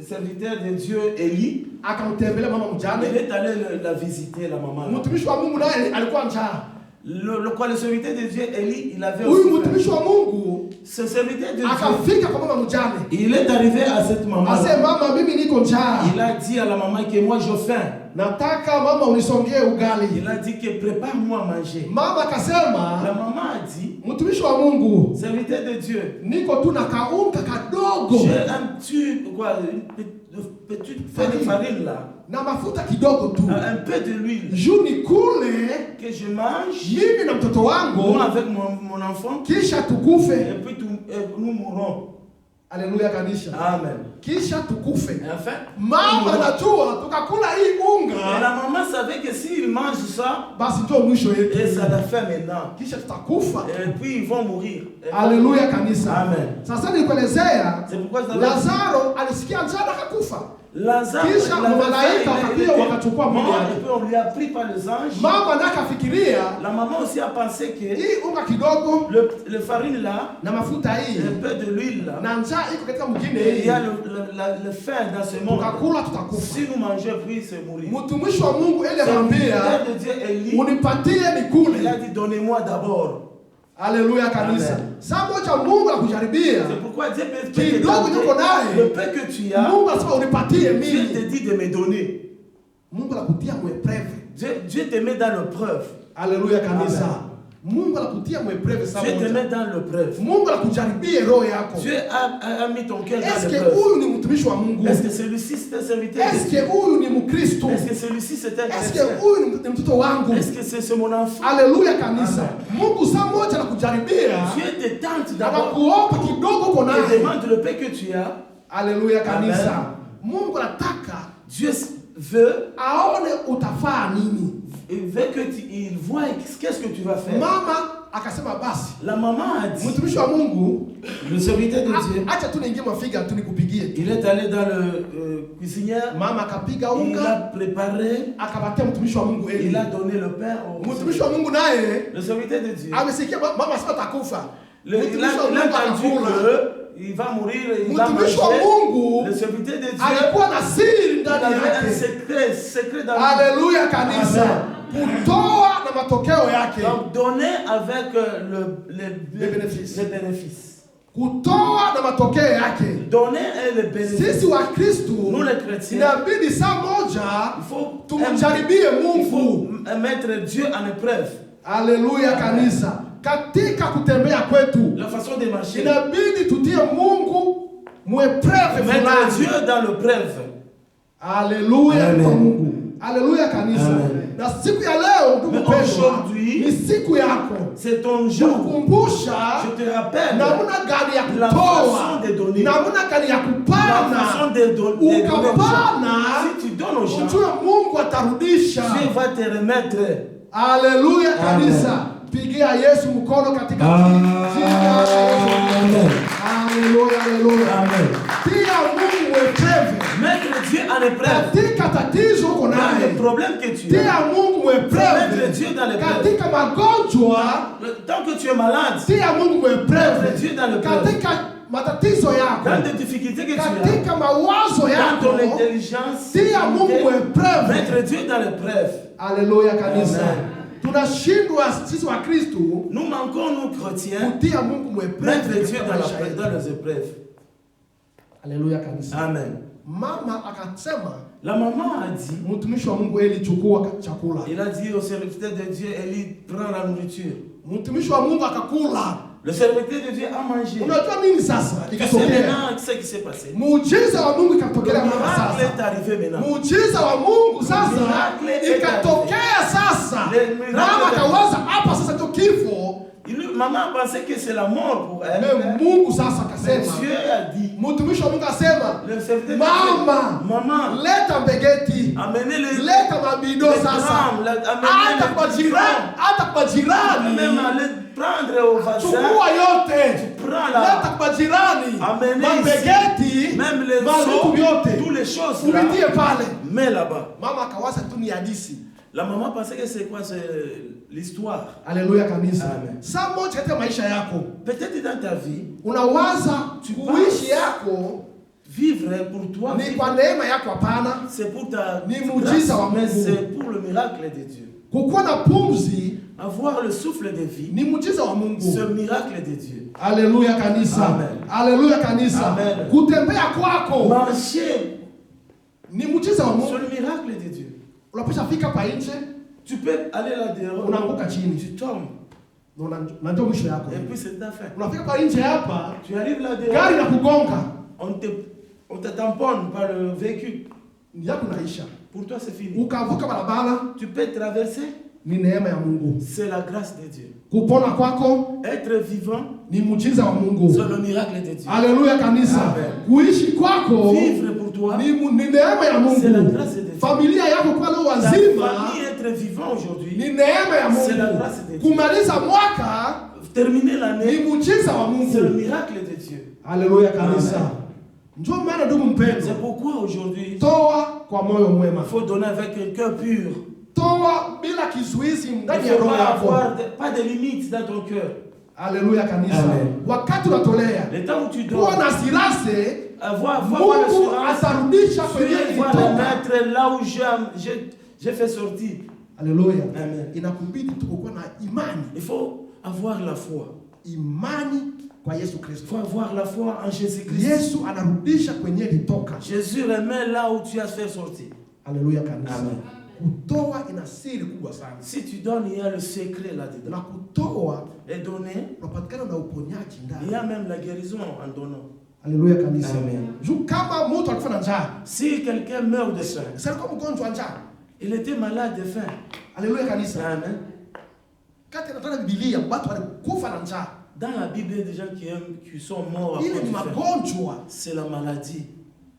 serviteur de Dieu Eli. Akamtembelea mama mjane. Il est allé la visiter la maman. Mtumishi wa Mungu naye alikuwa njaa. Le serviteur de Dieu Eli, il avait huyu mtumishi wa Mungu, ce serviteur de Dieu akafika kwa mama mjane. Il est arrivé à cette maman. Ase mama, mimi niko njaa. Il a dit à la maman que moi j'ai faim. Nataka mama unisongee ugali. Il a dit que prépare-moi à manger. Mama akasema, la maman a dit, mtumishi wa Mungu, serviteur de Dieu, niko tu na kaunga kadogo. J'ai un petit une petite feuille de farine là. Na mafuta kidogo tu. Un peu de l'huile. Juni kule que je mange. Mimi na mtoto wangu. Moi avec mon enfant. Kisha tukufe. Et puis nous mourrons. Alléluia kanisha. Amen. Kisha tukufe. Enfin, mama anajua tukakula hii unga. Et la maman savait que s'il mange ça, basi ndio mwisho yetu. Et ça la fait maintenant. Kisha tutakufa. Et puis ils vont mourir. Alléluia kanisa. Amen. Sasa nikuelezea. C'est pourquoi Lazaro alisikia njaa akakufa. Kisha malaika wakakuja wakachukua mwili wake. On lui a pris par les anges. Mama nakafikiria La maman aussi a pensé que hii unga kidogo le farine là, na mafuta hii un peu de l'huile là, na njaa iko katika mjini et il hii, y a le faim dans ce monde. tukakula tutakufa. Si nous mangeons puis c'est mourir. Mtumishi wa Mungu Eli akamwambia, de Dieu Élie, unipatie il a nikule. dit donnez-moi d'abord. Haleluya kanisa. Saa moja Mungu akujaribia C'est pourquoi Dieu peut kidogo tuko naye, le peu que tu as, Mungu asema unipatie Dieu mimi. te dit de me donner. Mungu anakutia mwepreve. Dieu te met dans l'épreuve. Haleluya kanisa. Mungu anakutia mwepreve saa Dieu te moja. met dans l'épreuve. Mungu anakujaribia roho yako. Dieu a mis ton cœur dans Est-ce que l'épreuve. huyu ni mtumishi wa Mungu? Est-ce que celui-ci c'est un serviteur? Est-ce que huyu ni Mkristo? Est-ce que celui-ci c'est un Est-ce chrétien? que huyu ni mtoto wangu? Est-ce que c'est mon enfant? Haleluya kanisa. Mungu saa moja anakujaribia. Dieu te tente d'abord. Anakuomba kidogo uko Il te naye. demande le peu que tu as. Haleluya kanisa. Mungu anataka Dieu veut, aone utafaa nini. il veut que il voit qu'est-ce que tu vas faire. Mama akasema basi. La maman a dit, Mtumishi wa Mungu, le serviteur de Dieu, acha tu niingie mafiga tu nikupigie. il est allé dans le cuisinière, Mama akapiga il a unga, préparé, akapatia mtumishi wa Mungu Eli. il a donné le pain au Mtumishi wa Mungu naye le serviteur de Dieu. amesikia mama sasa atakufa. Il a entendu qu'il va mourir, il va Mtumishi wa manger. Mungu Le serviteur de Dieu, alikuwa na siri il ndani avait un yake. secret dans lui. Haleluya kanisa. Kutoa na matokeo yake. Donc donner avec Les bénéfices. les bénéfices. Kutoa na matokeo yake. Donner et les bénéfices. Sisi wa Kristo, Nous les chrétiens, inabidi saa moja il faut tumjaribie Mungu. mettre Dieu en épreuve. Haleluya kanisa. Katika kutembea kwetu, La façon de marcher. inabidi tutie Mungu mwepreve Mettre fulani. Dieu dans l'épreuve. Haleluya kwa Mungu. Haleluya kanisa. Amen. Na siku ya leo ndugu Mais mpendwa, aujourd'hui, ni siku yako. c'est ton jour. Kukumbusha Je te rappelle namna gani ya la kutoa, façon de donner. namna gani ya La façon kupana. de donner. Ukapana, Si tu donnes aux gens, ujue Mungu atarudisha. Dieu va te remettre. Haleluya kanisa. Pigia Yesu mkono katika jina la Yesu. Haleluya, haleluya. Tia Mungu mwepreve. Mettre Dieu en épreuve. Katika tatizo uko Dans naye. le problème que tu as. Tia Mungu Mettre mwepreve. Dieu dans l'épreuve. Katika magonjwa, Tant que tu es malade, tia Mungu mettre mwepreve. Dieu dans l'épreuve. Katika matatizo yako, Dans les difficultés que tu as, katika mawazo dans ton yako, intelligence, tia Mungu mwepreve. mettre Dieu dans l'épreuve. Haleluya kanisa. Amen. Tunashindwa sisi wa Kristo Nous manquons, nous chrétiens, kutia Mungu mwepreve mettre Dieu katika dans, maisha yetu. dans les épreuves. Haleluya kanisa. Amen. Mama akasema, La maman a dit, mtumishi wa Mungu Eli, chukua chakula. il a dit au serviteur de Dieu, Élie, prends la nourriture. Mtumishi wa Mungu akakula. Le serviteur de Dieu a mangé. Unajua nini sasa C'est ikatokea? maintenant ce qui s'est passé. Muujiza wa Mungu Le ikatokea mama miracle est sasa. arrivé maintenant. Muujiza wa Mungu sasa Miracle est ikatokea sasa. Le miracle Mama est akawaza hapa sasa ndio kifo. Maman pensait que c'est la mort pour elle. Mais Mungu sasa Mais akasema, Dieu a dit, mtumishi wa Mungu asema, le serviteur de mama, Dieu, maman, leta mbegeti, amenez les leta mabido les sasa, grammes, hata kwa jirani, hata kwa jirani, même aller prendre au voisin, chukua yote, prends la, leta kwa jirani, amenez mabegeti, ici, même les mavitu seaux, vyote, toutes les choses là, uvitie pale. mets là-bas. Mama akawaza tu ni hadithi. La maman pensait que c'est quoi, c'est l'histoire. Haleluya kanisa. Amen. Saa moja katika maisha yako Peut-être dans ta vie, unawaza Tu kuishi penses. yako vivre pour toi, ni kwa neema yako, hapana. c'est pour ta Ni grâce, muujiza wa mais Mungu. c'est pour le miracle de Dieu. Kukuwa na pumzi Avoir le souffle de vie, ni muujiza wa Mungu. ce miracle de Dieu. Haleluya kanisa. Amen. Haleluya kanisa. Amen. Kutembea kwako Marcher, ni muujiza wa c'est Mungu. le miracle de Dieu. Unapisha fika pa nje, Tu peux aller là-dehors, unaanguka chini. tu tombes, Na ndio mwisho yako. et puis c'est ta fin. Unafika pa nje hapa, Tu arrives gari là-dehors, na kugonga, on te tamponne par le véhicule. ni yako naisha. Pour toi, c'est fini. Ukavuka barabara, Tu peux traverser, ni neema ya Mungu. c'est la grâce de Dieu. Kupona kwako Être vivant, ni muujiza wa Mungu. c'est le miracle de Dieu. Haleluya kanisa. Amen. Kuishi kwako Vivre pour toi, ni neema ya c'est la Mungu. grâce de Dieu. Familia yako kwa leo Ta wazima famille, être vivant aujourd'hui, ni neema ya c'est la Mungu. grâce de Dieu. Kumaliza mwaka Terminer ni l'année, muujiza wa c'est le Mungu. miracle de Dieu. Haleluya kanisa. Amen. C'est pourquoi aujourd'hui, toa kwa moyo mwema. il faut donner avec un cœur pur. Toa bila kizuizi ndani ya Il ne faut roho pas yako. avoir pas de limites dans ton cœur. Haleluya kanisa. Amen. Wakati unatolea, Le temps où tu kuwa donnes, na sirase, avoir Mungu l'assurance, atarudisha tu kwenye vas le ilitoka. mettre là où j'ai fait sortir. Haleluya. Amen. Inakubidi tukokuwa na imani. Il faut avoir la foi. Imani kwa Yesu Il Kristo. faut avoir la foi en Jésus-Christ. Yesu anarudisha kwenye ilitoka. Jésus remet là où tu as fait sortir. Haleluya kanisa. Amen. Kutoa ina siri kubwa sana. Si tu donnes, il y a le secret là-dedans. Na kutoa Et donner, unapatikana na uponyaji il y a ndani. même la guérison en donnant. Haleluya kanisa. Amen. Juu kama mtu alikufa na njaa, Si quelqu'un meurt de faim, sasa alikuwa mgonjwa wa njaa. il était malade de faim. Haleluya kanisa. Amen. Kati nataka Biblia watu walikufa na njaa. Dans la Bible, il y a des gens qui sont morts à Ile cause ni du faim. magonjwa. C'est la maladie.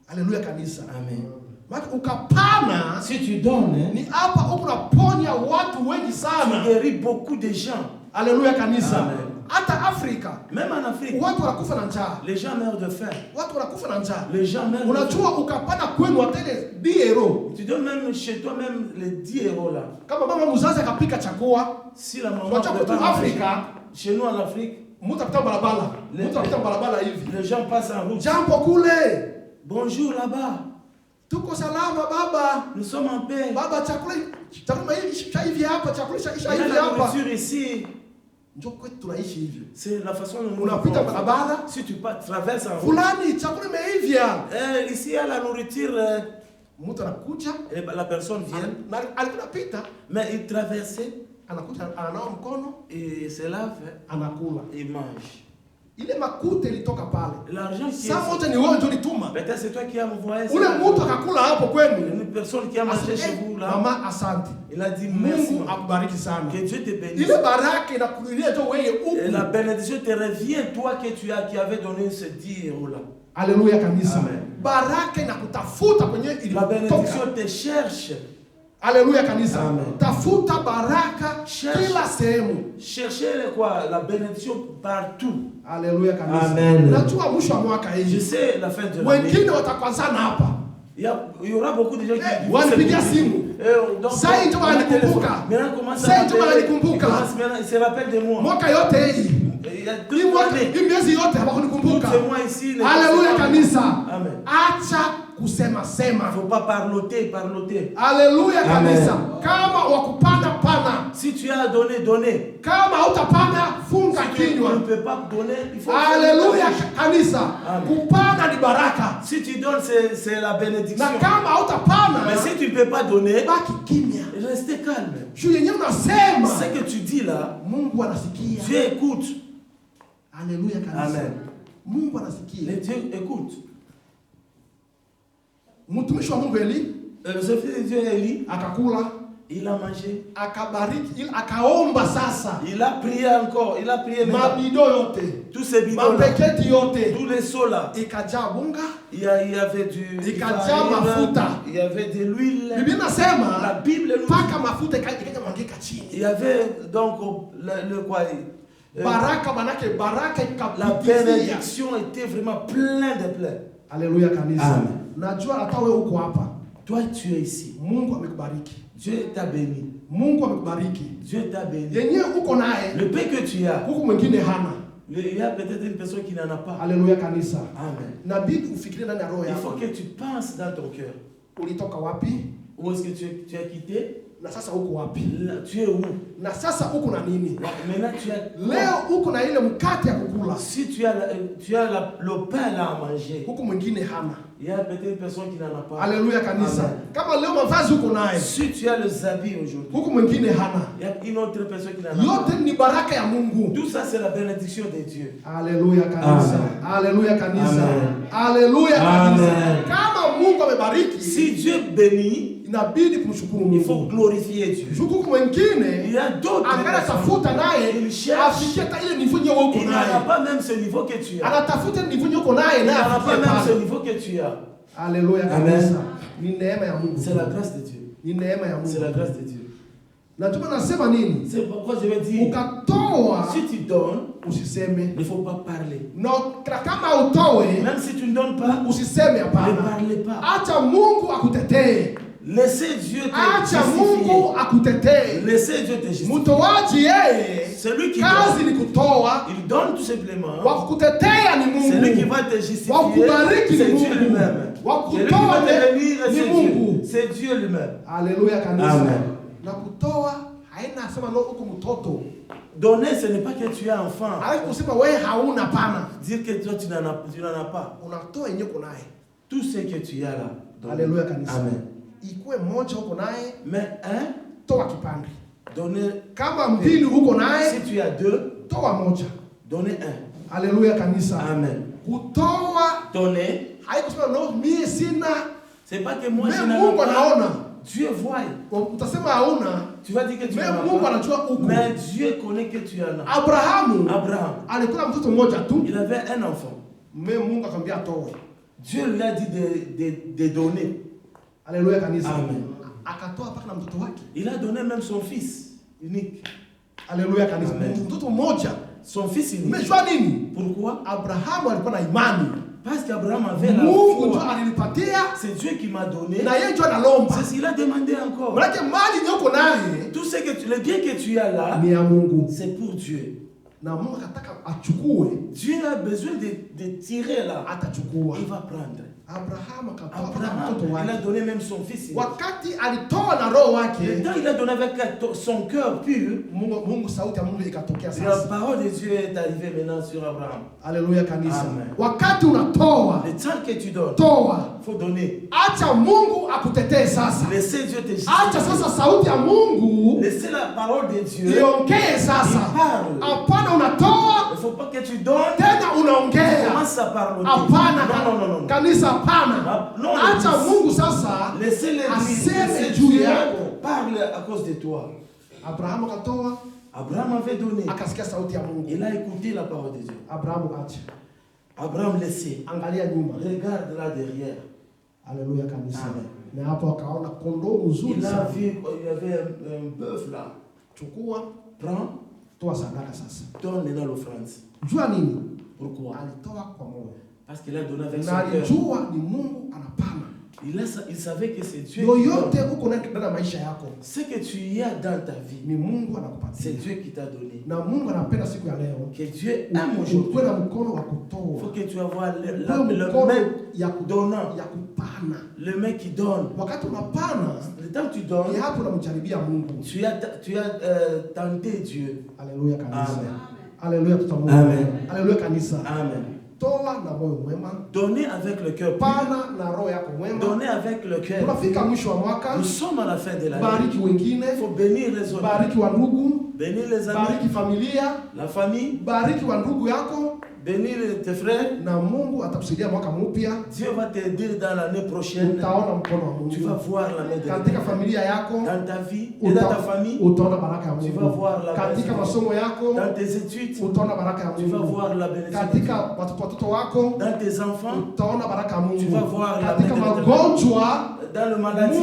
Haleluya kanisa. Amen. Maana ukapana Si tu donnes, ni hapa huko unaponya watu wengi tu sana. guéris beaucoup de gens. Haleluya kanisa. Amen. Hata Afrika Même en Afrique, watu wanakufa na njaa. les gens meurent de faim. Watu wanakufa na njaa. Les gens meurent de faim. Unajua ukapana kwenu atele diero. Tu donnes même chez toi même les 10 euros là. Kama mama mzazi akapika chakua, Si la maman unajua kwetu prépare à manger, Afrika chez nous en Afrique, mtu apita barabara. Mtu apita barabara hivi. les gens passent en route. Jambo kule. Bonjour là-bas. Tuko salama baba. Nous sommes en paix. Baba chakula hivi hivi hapa, chakula Il isha y a hivi la hapa. nourriture ici. Njoo kwetu tunaishi hivyo. C'est la façon dont nous Unapita vivons. barabara, Si tu traverses en route, fulani chakula imeivya. ici il y a la nourriture. Mtu anakuja, Et la personne vient, na alikuwa anapita, mais il traversait anakuja ananawa mkono, et se lave anakula. et mange. Ile makute ilitoka pale. L'argent qui Saa est. moja ni wewe ndio ulituma. Peut-être c'est toi qui as envoyé ça. Ule mtu akakula hapo kwenu. Une personne qui a mangé chez vous là. Mama asante. Il a dit merci. Mungu akubariki sana. Que Dieu te bénisse. Ile baraka inakulilia tu wewe Et huku. la bénédiction te revient, toi que tu as, qui avais donné ce 10 euros là. Haleluya kanisa. Amen. Baraka inakutafuta kwenye La ilitoka. bénédiction te cherche. Haleluya kanisa. Amen. Tafuta baraka Cherche. kila sehemu. Cherchez quoi? La bénédiction partout. Haleluya kanisa. Amen. Najua mwisho wa mwaka Je hii. sais la fin de l'année. Wengine watakwazana hapa. Il y aura beaucoup de gens qui Wanipigia simu. Sai ndio wananikumbuka. Maintenant comment ça Sai ndio wananikumbuka. Il se rappelle de moi. Mwaka yote hii. Il y a Hii toute mwaka, l'année. hii miezi yote hawakunikumbuka. Tous ces mois ici. les- Haleluya kanisa. Amen. Acha kusema Il sema. ne faut pas parloter. Haleluya Amen. kanisa. Kama wakupana pana. Si tu as donné, donner. Kama hautapana funga Si tu ne kinywa. peux pas donner, il faut. Haleluya kanisa. Amen. Kupana ni baraka. Si tu donnes, c'est la bénédiction. Na kama hautapana Mais si tu ne peux pas donner, baki kimya. restez calme. Juu yenyewe unasema Ce que tu dis là, Mungu anasikia. Dieu écoute. Haleluya kanisa. Amen. Mungu anasikia. Le Dieu écoute. Mtumishi wa Mungu Eli Le fils de Dieu Élie, akakula, il a mangé. akabariki, akaomba sasa. Il a prié encore. Il a prié maintenant. Mabido yote, Tous ces bidons là, mapeketi yote tous les seaux là, ikajaa bunga. il y avait du Ikajaa farine, mafuta. il y avait de l'huile. Biblia La inasema Bible nous mpaka mafuta ikaja mwangika il chini. y avait donc le quoi Baraka manake baraka la ikapitizia. bénédiction était vraiment plein de plein. Haleluya kanisa. Amen. Najua hata wewe uko hapa. Toi tu es ici. Mungu amekubariki. Dieu t'a béni. Mungu amekubariki. Dieu t'a béni. Yenyewe uko naye, Le paix que tu as, huku mwingine hana. il y a peut-être une personne qui n'en a pas. Haleluya kanisa. Amen. Nabidi ufikirie ndani ya roho Il faut yako. que tu penses dans ton cœur. Ulitoka wapi? Où est-ce que tu as quitté? Na sasa uko wapi? Là, tu es où? Na sasa uko na nini? Là, maintenant tu as. Leo uko na ile mkate ya kukula. Si tu as, le pain là à manger, Huku mwingine hana. il y a peut-être une personne qui n'en a pas. Haleluya kanisa. Amen. Kama leo mavazi uko naye, Si tu as les habits aujourd'hui, huku mwingine hana. il y a une autre personne qui n'en a pas. Yote ni baraka ya Mungu. Tout ça c'est la bénédiction de Dieu. Haleluya kanisa. Amen. Haleluya kanisa. Amen. Haleluya kanisa. Amen. Kama Mungu amebariki, Si Dieu bénit, inabidi kumshukuru il faut Mungu. glorifier Dieu. Huku Il mwingine y a d'autres angana personnes, tafuta naye il cherche, afikie hata ile niveau yenyewe uko il n'en a naye. pas même ce niveau que tu as. Anatafuta niveau yenyewe uko naye Il naye n'en a pas afikie même ce pale. niveau que tu as. Haleluya Amen. kanisa. Ni neema ya Mungu. C'est la grâce de Dieu. Ni neema ya C'est la Mungu. grâce de Dieu. C'est pourquoi je vais dire, si tu donnes, il ne faut pas parler. Même si tu ne donnes pas, ne parlez pas. Laissez Dieu te justifier. Laissez Dieu te justifier. Celui qui donne, il donne tout simplement. Celui qui va te justifier, c'est Dieu lui-même. Celui qui va te bénir, c'est Dieu lui-même. Alléluia. Amen. Donner, ce n'est pas que tu es enfant. Dire que toi tu n'en as pas. Tout ce que tu as là. Alléluia. Amen. Mais donner. Si tu as deux, donner un. Alléluia kanisa. Amen. Donner. C'est pas que moi je n'en ai pas. Dieu voit. Tu vas dire que tu n'en as pas. Mais Dieu connaît que tu en as. Abraham. Il avait un enfant. Dieu lui a dit de donner. Alléluia kanisa. Amen. Il a donné même son fils unique. Alléluia kanisa. Son fils unique. Pourquoi? Parce qu'Abraham avait la foi. C'est Dieu qui m'a donné. C'est ce qu'il a demandé encore. Tout ce que le bien que tu as là, c'est pour Dieu. Dieu a besoin de tirer là. Il va prendre. Abraham, il a donné même son fils. Le temps il a donné avec son cœur pur. La parole de Dieu est arrivée maintenant sur Abraham. Alléluia kanisa. Le temps que tu donnes, il faut donner. Laissez Dieu te justifier. Laissez la parole de Dieu. Il parle. Il ne faut pas que tu donnes. Commence à parler. Non. Kanisa pana. Acha Mungu sasa. Laissez Dieu parle à cause de toi. Abraham akatoa. Abraham avait donné. Akasikia sauti ya Mungu. Il a écouté la parole de Dieu. Abraham laissait. Angalia nyuma. Regarde là derrière. Alléluia kanisa. Amen. Na hapo akaona kondoo mzuri. Il a vu, il y avait un bœuf là. Chukua. Prends. Toa sadaka sasa. Donne dans l'offrande. Jua nini? Pourquoi? Alitoa kwa moyo. Parce qu'il a donné avec son cœur. Il savait que c'est Dieu qui donne. Ce que tu as dans ta vie, c'est Dieu qui t'a donné. Que Dieu aime aujourd'hui. Il faut que tu aies le mec donnant. Le mec qui donne. Le temps que tu donnes, tu as tenté Dieu. Alléluia kanisa. Amen. Amen. Alléluia kanisa. Amen. Donnez avec le cœur. Donnez avec le cœur. Nous sommes à la fin de l'année. Il faut bénir les autres. Bénir les amis. La famille. Bénir tes frères. Dieu va t'aider dans l'année prochaine. Tu vas voir la main de Dieu. Dans ta vie et dans ta famille, tu vas voir la main de Dieu. Dans tes études, tu vas voir la bénédiction. Dans tes enfants, tu vas voir la main de Dieu. Dans le maladie,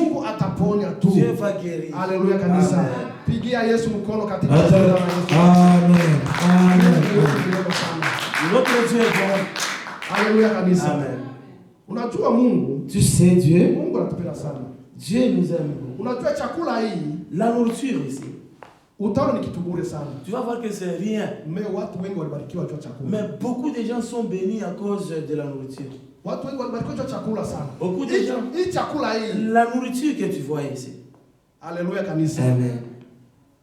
Dieu va guérir. Alléluia kanisa. Pigia Yesu mkono katika jina la Yesu. Amen. Notre Dieu est bon. Alléluia kanisa. Amen. Unajua Mungu, tu sais Dieu. Mungu anatupenda sana. Dieu nous aime. Unajua chakula hii, la nourriture ici. Utaona ni kitu bure sana. Tu vas voir que c'est rien. Mais watu wengi walibarikiwa kwa chakula. Mais beaucoup de gens sont bénis à cause de la nourriture. Watu wengi walibarikiwa kwa chakula sana. Beaucoup de gens. Hii chakula hii, la nourriture que tu vois ici. Alléluia kanisa. Amen.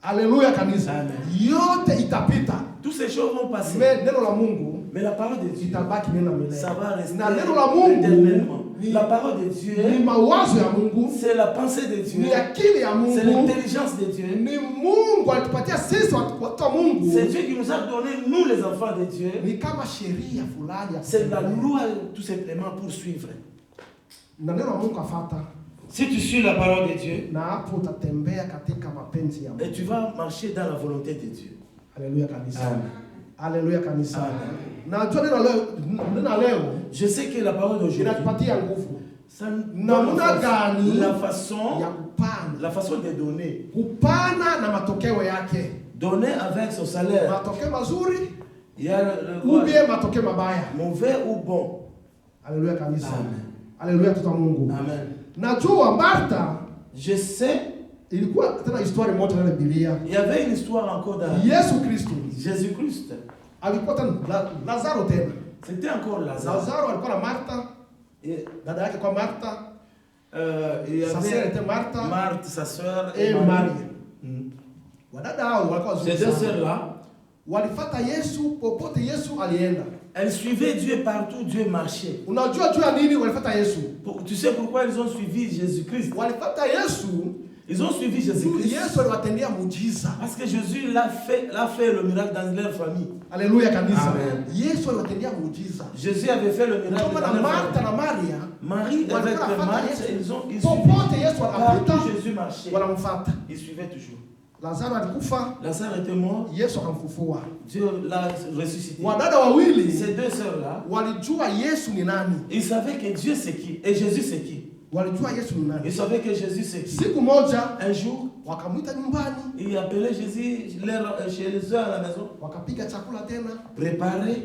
Alléluia kanisa. Amen. Yote itapita. Toutes ces choses vont passer. Mais neno la Mungu, mais la parole de Dieu itabaki neno milele. Ça va rester. Na neno la Mungu éternellement. La parole de Dieu, ni mawazo ya Mungu, c'est la pensée de Dieu, ni akili ya Mungu, c'est l'intelligence de Dieu, ni Mungu alitupatia sisi watu wa Mungu. C'est Dieu qui nous a donné nous les enfants de Dieu. Ni kama sheria fulani. C'est la loi tout simplement pour suivre. Na neno la Mungu afata. Si tu suis la parole de Dieu, na hapo utatembea katika mapenzi ya Mungu. Et tu vas marcher dans la volonté de Dieu. Alléluia kanisa. Amen. Alléluia kanisa. Amen. Na jua neno leo. Je sais que la parole d'aujourd'hui, inatupatia nguvu. namna gani la façon ya kupana, la façon de donner. kupana na matokeo yake, Donner avec son salaire. matokeo mazuri Il y a ou bien matokeo mabaya. mauvais ou bon. Haleluya kanisa. Amen. Haleluya tuta Mungu. Amen. Najua Martha, Je sais, ilikuwa tena historia moja na Biblia. il y avait une histoire encore dans Yesu Kristo Jésus-Christ. alikuwa tena Lazaro tena. C'était encore Lazare. Lazaro alikuwa na Martha, Et, dada yake kwa Martha, il y sa sœur avait était Martha Marthe, sa sœur, et Marie. Marie. Wadada hao walikuwa Ces deux sœurs-là, walifuata Yesu popote Yesu alienda. elles suivaient Dieu partout, Dieu marchait. Unajua juu ya nini walifuata Yesu? Tu sais pourquoi ils ont suivi Jésus-Christ? Walifuata Yesu, Ils ont suivi Jésus-Christ. Yesu aliwatendea muujiza. Parce que Jésus l'a fait le miracle dans leur famille. Haleluya kanisa. Amen. Yesu aliwatendea muujiza. Jésus avait fait le miracle Ndio dans maana leur Martha famille. na Maria Marie avec Marthe, ils suivaient. popote Yesu Partout anapita Jésus marchait. wanamfuata. Ils suivaient toujours. Lazaro alikufa, Lazare était mort. Yesu akamfufua. Dieu l'a ressuscité. Wadada wawili Ces deux sœurs-là, walijua Yesu ni nani. ils savaient que Dieu c'est qui et Jésus c'est qui. Walijua Yesu ni nani. Ils savaient que Jésus c'est qui. Siku moja Un jour, wakamwita nyumbani, il appelait Jésus chez les eux à la maison. wakapiga chakula tena, Préparé,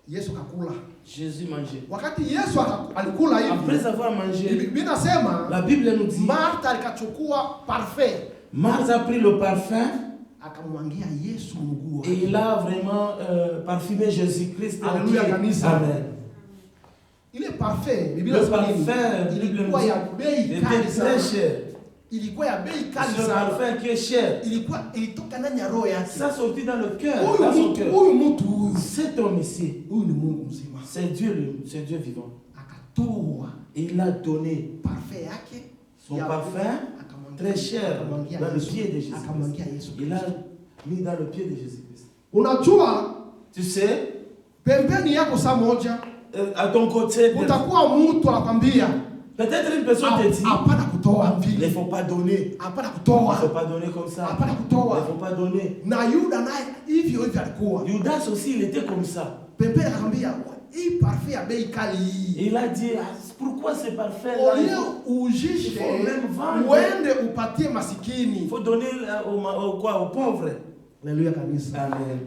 Yesu kakula. Jésus mangeait. Wakati Yesu alikula hivi, Après avoir mangé, Biblia inasema la Bible nous dit, Martha alikachukua parfait Marthe a pris le parfum akamwangia Yesu mguu wake. et il a vraiment parfumé Jésus-Christ. Alléluia, kanisa. Amen. Ile parfait, Biblia Le inasema parfum, nini? Bible nous Ilikuwa ya bei dit, kali était sana. très cher. Ilikuwa ya bei kali Ce sana. parfum qui est cher, Ilitoka ndani ya roho yake. ça sortit dans le cœur, dans son cœur. Huyu mtu huyu, Cet homme ici, huyu ni Mungu mzima. c'est Dieu vivant. Akatoa Il a donné parfait yake son ya parfum akamwangia- très cher akamwangia dans le Yesu. pied de Jésus. Akamwangia Yesu. Il a mis dans le pied de Jésus-Christ. Unajua Tu sais, pembeni yako saa moja à ton côté, utakuwa mtu anakwambia peut-être une personne te dit, hapana kutoa il ne vile, faut pas donner. hapana Il ne faut kutoa, pas donner comme ça. hapana Il ne kutoa. faut pas donner. Na Yuda naye hivyo hivyo alikuwa Judas aussi, il était comme ça. pembeni, akamwambia hii parfait ya bei kali hii, Il a dit, pourquoi ce parfum-là? Il olio ujishe il faut même vendre. uende upatie il masikini. faut donner aux pauvres. Haleluya kanisa. Amen.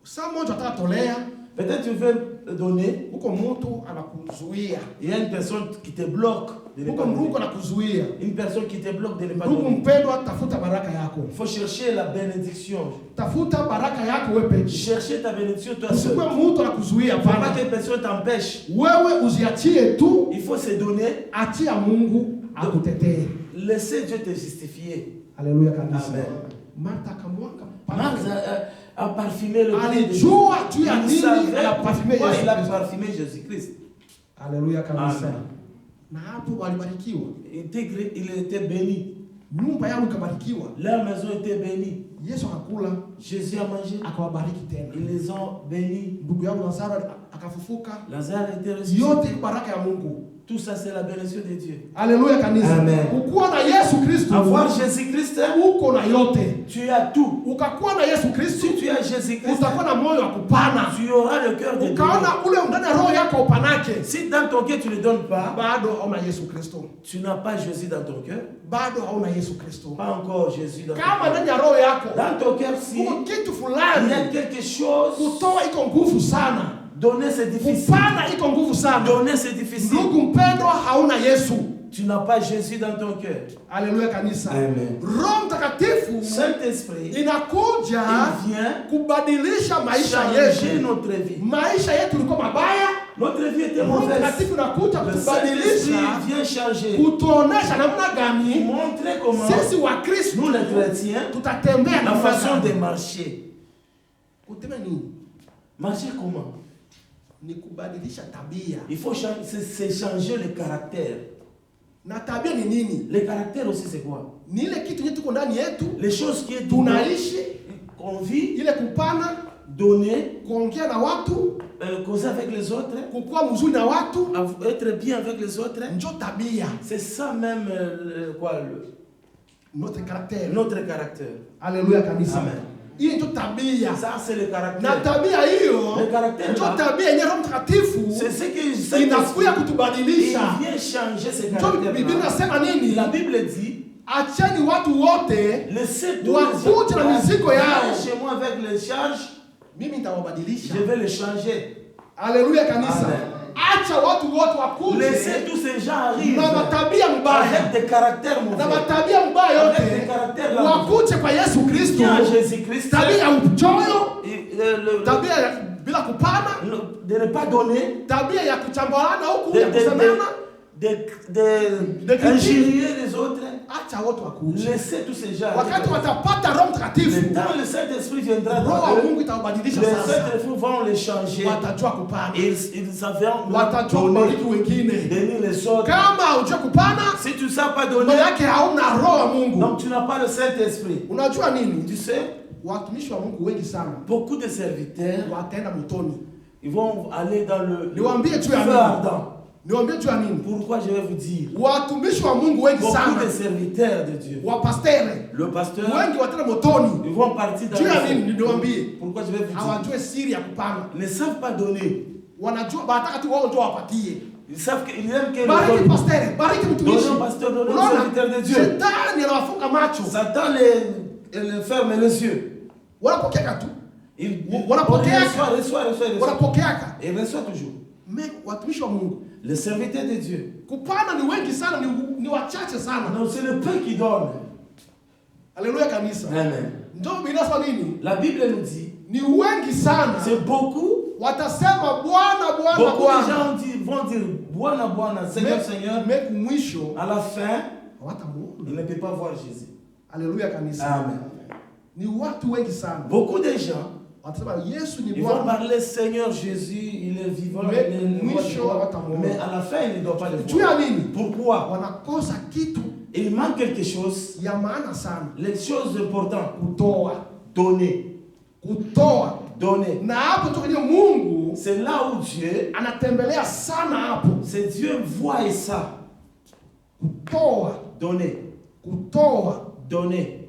Saa moja atatolea Peut-être tu veux donner, huko, mtu anakuzuia il y a une personne qui te bloque de ne huko, pas mruko donner. anakuzuia. Une personne qui te bloque de ne pas Ndugu donner. mpendwa, tafuta baraka yako, Il faut chercher la bénédiction. tafuta baraka yako wewe peke. Chercher ta bénédiction toi seul. Usikuwe mtu anakuzuia, Il ne faut pas hapana. que personne t'empêche. Wewe uziachie tu, Il faut se donner. achia Mungu akutetee. Laissez Dieu te justifier. Haleluya kanisa. Amen. Martha akamwanga Marc parfait. a parfumé le pied de Jésus. Alijua juu ya Il nini savait anapafime pourquoi il a Yesu. parfumé Jésus-Christ. Haleluya kanisa. Amen. Na hapo walibarikiwa, Il était béni. nyumba yao ikabarikiwa. Leur maison était bénie. Yesu akakula, Jésus a mangé. akawabariki tena. Ils les ont bénis. Ndugu yangu Lazaro akafufuka. Lazare était ressuscité. Yote baraka ya Mungu. Tout ça, c'est la bénédiction de Dieu. Haleluya kanisa. Amen. Ukuwa na Yesu Kristo, Avoir Jésus-Christ, uko na yote. tu as tout. Ukakuwa na Yesu Kristo, Si tu as Jésus-Christ, utakuwa na moyo wa kupana. tu auras le cœur de Dieu. Ukaona ule ndani ya roho yako upanake, Si dans ton cœur tu ne donnes pas, bado hauna Yesu Kristo, tu n'as pas Jésus dans ton cœur. bado hauna Yesu Kristo. Pas encore Jésus dans ton Kama cœur. ndani ya roho yako Dans ton cœur, si uko kitu il y fulani, a quelque chose, kutoa iko nguvu sana, donner c'est difficile. kupana iko nguvu sana. Donner c'est difficile. Ndugu mpendwa, hauna Yesu. Tu n'as pas Jésus dans ton cœur. Haleluya kanisa. Amen. Roho Mtakatifu Saint-Esprit, il inakuja vient kubadilisha maisha changer yetu. notre vie. Maisha yetu ilikuwa mabaya, Notre vie était Roho mauvaise. Mtakatifu inakuja Le Saint-Esprit kutubadilisha, vient changer. kutuonesha namna Pour gani montrer comment sisi wa Kristo nous les chrétiens, tutatembea la namna façon de gani. marcher. Kutembea nini? Marcher comment? Ni kubadilisha tabia. Il faut c'est changer le caractère. Na tabia ni nini? Le caractère aussi c'est quoi? Ni ile kitu yetu tuko ndani yetu, Les choses qui est tunaishi, qu'on vit, ile kupana, donner, kuongea na watu, causer avec les autres, kukuwa mzuri na watu, être bien avec les autres. njo tabia, C'est ça même notre caractère. notre caractère. Haleluya kanisa. Amen. Hii ndio tabia. Ça c'est le caractère. Na tabia hiyo Le caractère ndio là, tabia yenye Roho Mtakatifu c'est ce que inakuja il kutubadilisha. vient changer ce Ndio caractère. Biblia inasema nini? La Bible dit, Acheni watu wote laissez tous wakuje na mizigo yao. chez moi avec les charges, Mimi nitawabadilisha. je vais les changer. Haleluya kanisa. Amen. Acha watu wote wakuje. Laissez tous ces gens arriver Na matabia mbaya. avec des caractères Na mauvais. matabia mbaya Avec yote. des caractères là. Wakuje kwa Yesu Kristo. Viens à Jésus-Christ. Tabia ya uchoyo, Le- tabia ya bila kupana, de ne pas donner, tabia ya kuchambuana huku de, ya kusemana. De injurier les autres. Acha wote wakuje. Laissez tous ces gens. Wakati watapata Roho Mtakatifu, Quand le Saint-Esprit viendra Roho dans wa eux, Mungu itabadilisha les sasa. Saint-Esprit vont les changer. Watajua kupana. Ils savront Watajua donner, kubariki wengine. donner les autres. Kama hujua kupana, Si tu ne sais pas maana donner, yake hauna Roho wa Mungu. donc tu n'as pas le Saint-Esprit. Unajua nini? Tu sais, Watumishi wa Mungu wengi sana beaucoup de serviteurs, wataenda motoni. ils vont aller dans le Niwaambie tu ya feu nini? ardent. Niwaambie tu ya nini? Pourquoi je vais vous dire? Watumishi wa Mungu wengi Beaucoup sana, de serviteurs de Dieu. wapastere Le pasteur, wengi wataenda motoni. ils vont partir dans Tu le ya feu. nini? Niwaambie. Pourquoi je vais vous dire? Hawajue siri ya kupana. Ils ne savent pas donner. Wanajua wanataka tu wao ndio wapatie. Ils savent qu'ils aiment que Bariki le pastere, bariki mtumishi. Donnons pasteur, donnons Unaona? serviteur de Dieu. Shetani anawafunga macho. Satan les ferme les yeux. Wanapokeaka tu. Il Wanapokea. reçoit. Wanapokeaka. Il reçoit toujours. Mais watumishi wa Mungu, Les serviteurs de Dieu. kupana ni wengi sana, ni wachache sana. Non, c'est le peu qui donne. Haleluya kanisa. Amen. Ndio binasema nini? La Bible nous dit, Ni wengi sana. c'est beaucoup. Watasema Bwana Bwana Beaucoup de Bwana. gens vont dire, Bwana, Bwana, Seigneur, Seigneur. Mais kumwisho À la fin, hawatamuona. il ne peut pas voir Jésus. Haleluya kanisa. Amen. Ni watu wengi sana. Beaucoup de gens, Watasema Yesu ni ils vont Bwana. parler Seigneur Jésus, il est vivant, Mais il est mwisho hawatamuona. mais à la fin, il ne doit pas le Tu ya voir. nini? Pourquoi? Wanakosa kitu Il manque quelque chose. ya maana sana. Les choses importantes. Kutoa. Donner. Kutoa. Donner. Na hapo tu kwenye Mungu C'est là où Dieu, anatembelea sana hapo. c'est Dieu voit ça. Kutoa. Donner. Kutoa Donner.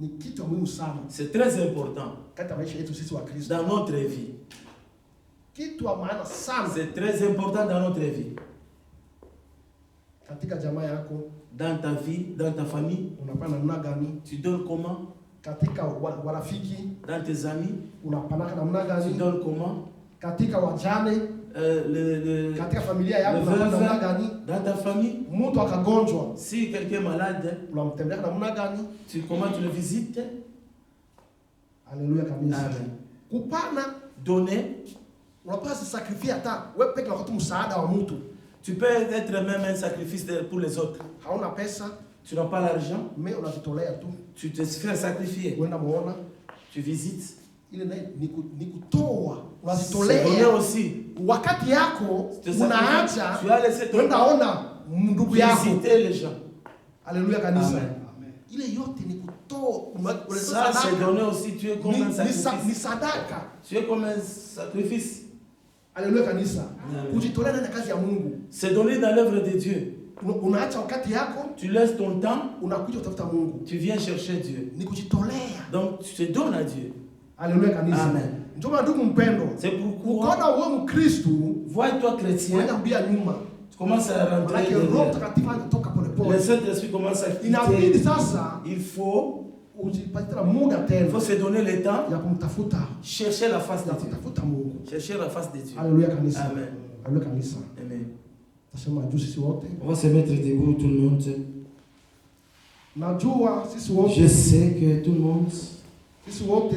ni kitu muhimu sana C'est très important katika maisha yetu sisi wa Kristo. dans notre vie. Kitu wa maana sana C'est très important dans notre vie. katika jamaa yako, Dans ta vie, dans ta famille, unapana namna gani? tu donnes comment? Katika warafiki Dans tes amis, unapanaka namna tu gani? donnes comment? Katika wajane, katika familia yako le unapana namna veuve, gani? dans ta famille. Mtu akagonjwa Si quelqu'un est malade, unamtembelea namna gani? comment tu le visites? Haleluya kabisa. Amen. Kupana Donner, unapaswa sacrifice hata wewe peke yako msaada wa mtu. tu peux être même un sacrifice pour les autres. Hauna pesa, Tu n'as pas l'argent, mais unajitolea tu. tu te fais sacrifier. Uenda muona Tu visites. ile naye ni kutoa. C'est donner Unajitolea. aussi. Wakati yako Tu unaacha as laissé ton uenda ona ndugu yako. visiter les gens. Haleluya kanisa. Amen. Ile yote ni kutoa. Ça, c'est donner aussi. Tu es comme un Ni sacrifice. sadaka. Tu es comme un sacrifice. Haleluya kanisa. Amen. Kujitolea na kazi ya Mungu. C'est donner dans l'œuvre de Dieu. Unaacha wakati yako, Tu laisses ton temps, unakuja kutafuta Mungu. tu viens chercher Dieu. Ni kujitolea. Donc tu te donnes à Dieu. Haleluya kanisa. Amen. Ndio maana ndugu mpendo, C'est pourquoi, ukiona wewe Mkristo, vois-toi chrétien, unaambia nyuma. tu commences à rentrer Maana Roho dedans. Mtakatifu anatoka Le polepole. Saint-Esprit commence à Inabidi quitter. sasa Il faut ujipatie muda tena se donner le temps, ya kumtafuta, chercher la face ya de Dieu. kutafuta Mungu. Chercher la face de Dieu. Haleluya kanisa. Amen. Haleluya kanisa. Amen. Tasema juu sisi wote. On va se mettre debout, tout le monde. Najua sisi wote. Je sais que tout le monde, Sisi wote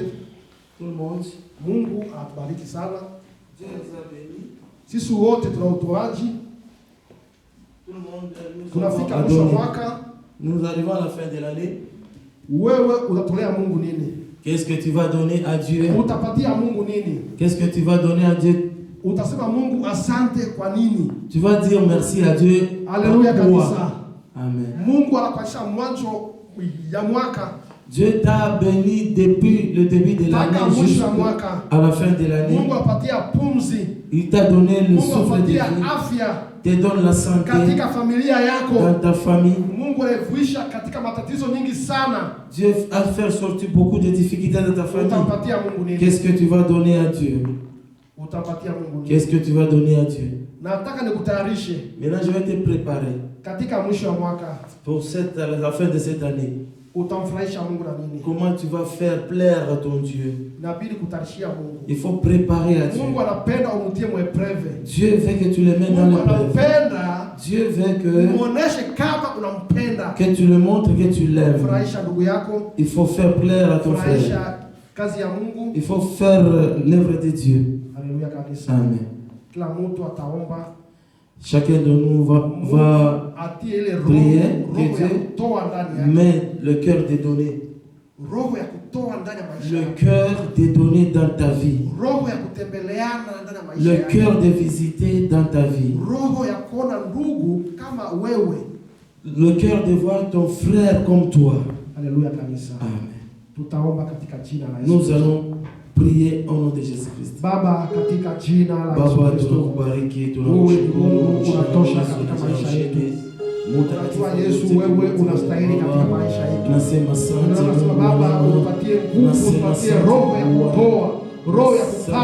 Mungu atubariki sana. Dieu nous a bénis. Sisi wote tuna utoaji. Tout le monde, nous Tunafika sommes mwisho wa adorés. mwaka. Nous arrivons à la fin de l'année. Wewe utatolea Mungu nini? qu'est-ce que tu vas donner à Dieu? Utapatia Mungu nini? Qu'est-ce que tu vas donner à Dieu? Utasema Mungu asante kwa nini? Tu vas dire merci à Dieu. Haleluya Pourquoi? kabisa. Amen. Mungu anakuachia mwanzo ya mwaka Dieu t'a béni depuis le début de l'année jusqu'à la fin de l'année. Il t'a donné le souffle de vie. Il te donne la santé dans ta famille. Dieu a fait sortir beaucoup de difficultés dans ta famille. Qu'est-ce que tu vas donner à Dieu? Qu'est-ce que tu vas donner à Dieu? Maintenant, je vais te préparer pour la fin de cette année. Comment tu vas faire plaire à ton Dieu? Il faut préparer à Dieu. Dieu veut que tu le mettes dans l'épreuve. Dieu veut que tu le montres, que tu l'aimes. Il faut faire plaire à ton frère. Il faut faire l'œuvre de Dieu. Amen. Chacun de nous va prier que Dieu met le cœur de donner. Le cœur de donner dans ta vie. Le cœur de visiter dans ta vie. Le cœur de voir ton frère comme toi. Alléluia. Amen. Nous allons prier au nom de Jésus-Christ. Baba, katika jina la Yesu Baba, Kristo. tunakubariki, tunakushukuru. Unatosha katika maisha yetu. Unajua Yesu, wewe unastahili katika maisha yetu. Nasema asante. Tunasema Baba, utupatie nguvu, utupatie roho ya kutoa, roho ya kupata.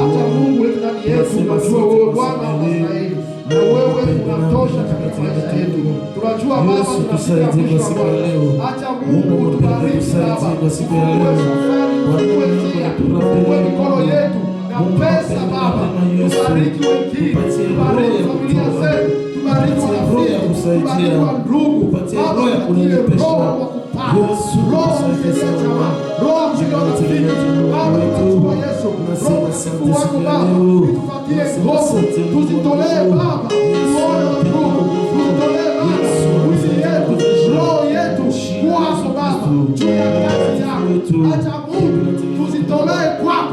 Hata Mungu wetu ndani yetu, unajua wewe Bwana unastahili. Na wewe unatosha katika maisha yetu. Tunajua Baba, tunafika mwisho wa mwaka. Acha Mungu utubariki Baba. Uwe mikono yetu na pesa Baba. Tubariki wengine, tubariki familia zetu, tubariki marafiki, tubariki wa ndugu. Baba, tupatie roho wa kupata, roho wa kusaidia jamaa, roho wa kusaidia rafiki. Baba, tunachukua Yesu, roho mtakatifu wako Baba, tupatie nguvu, tuzitolee Baba, tuone wa ndugu, tuzitolee Baba, mwili yetu, roho yetu, kwako Baba, juu ya kazi yako. Acha Mungu tuzitolee kwako,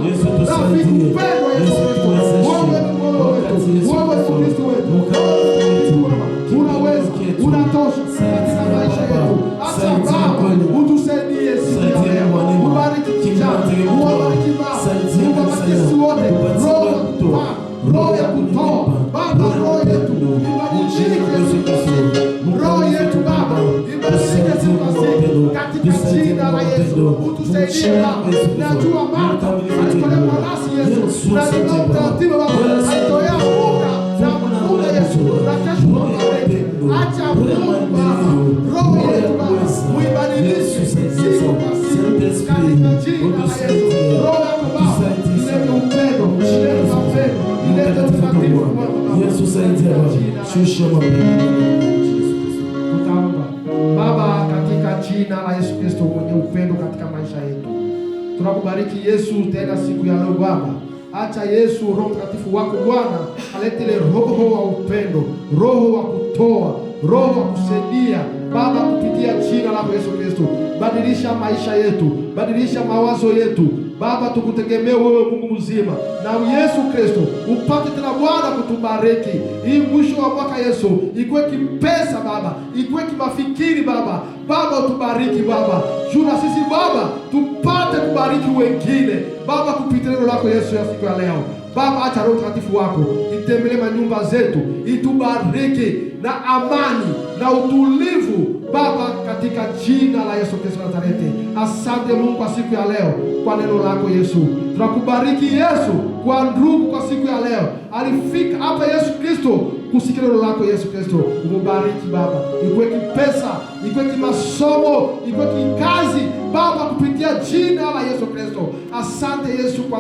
rafiki mpendwa Yesu Kristo, wewe ni Mungu wetu, wewe ni Kristo wetu. Unaweza, unatosha katika maisha yetu. Acha Baba utusaidie siku ya leo. Ubariki kijana, ubariki Baba, ubariki sisi wote, roho ya kutoa, roho ya kutoa Baba, roho yetu ibadilike Yesu Kristo, roho yetu Baba ibadilike siku kwa siku katika jina la Yesu. Utusaidie Baba, najua Baba alitolea kwa nasi Yesu, na tuna utaratibu Baba alitolea unga na unga Yesu, na kesho tunabariki. Acha Mungu Baba, roho yetu Baba uibadilishe siku kwa siku katika jina la Yesu. Roho yako Baba ilete upendo, ilete mapendo, ilete utakatifu Yesu saidia Baba. Shusha mapendo. Tutaomba. Baba, katika jina la Yesu Kristo mwenye upendo katika maisha yetu, tunakubariki Yesu tena siku ya leo Baba. Acha Yesu, Roho Mtakatifu wako Bwana alete ile roho wa upendo, roho wa kutoa, roho wa kusaidia Baba, kupitia jina lako Yesu Kristo. Badilisha maisha yetu, badilisha mawazo yetu Baba, tukutegemee wewe Mungu mzima. Na Yesu Kristo upate tena Bwana kutubariki. Hii mwisho wa mwaka Yesu, ikuwe kipesa Baba, ikuwe kimafikiri Baba. Baba utubariki Baba. Juna sisi Baba tupate kubariki wengine Baba, kupitia neno lako Yesu ya siku ya leo. Baba, acha Roho Mtakatifu wako itembelee manyumba zetu, itubariki na amani na utulivu Baba, katika jina la Yesu Kristo Nazareti. Asante Mungu kwa siku ya leo, kwa neno lako Yesu. Tunakubariki Yesu kwa ndugu kwa siku ya leo. Alifika hapa Yesu Kristo kusikia neno lako Yesu Kristo. Umubariki Baba, ikuwe kipesa, ikuwe kimasomo, ikuwe kikazi Baba, kupitia jina la Yesu Kristo. Asante Yesu kwa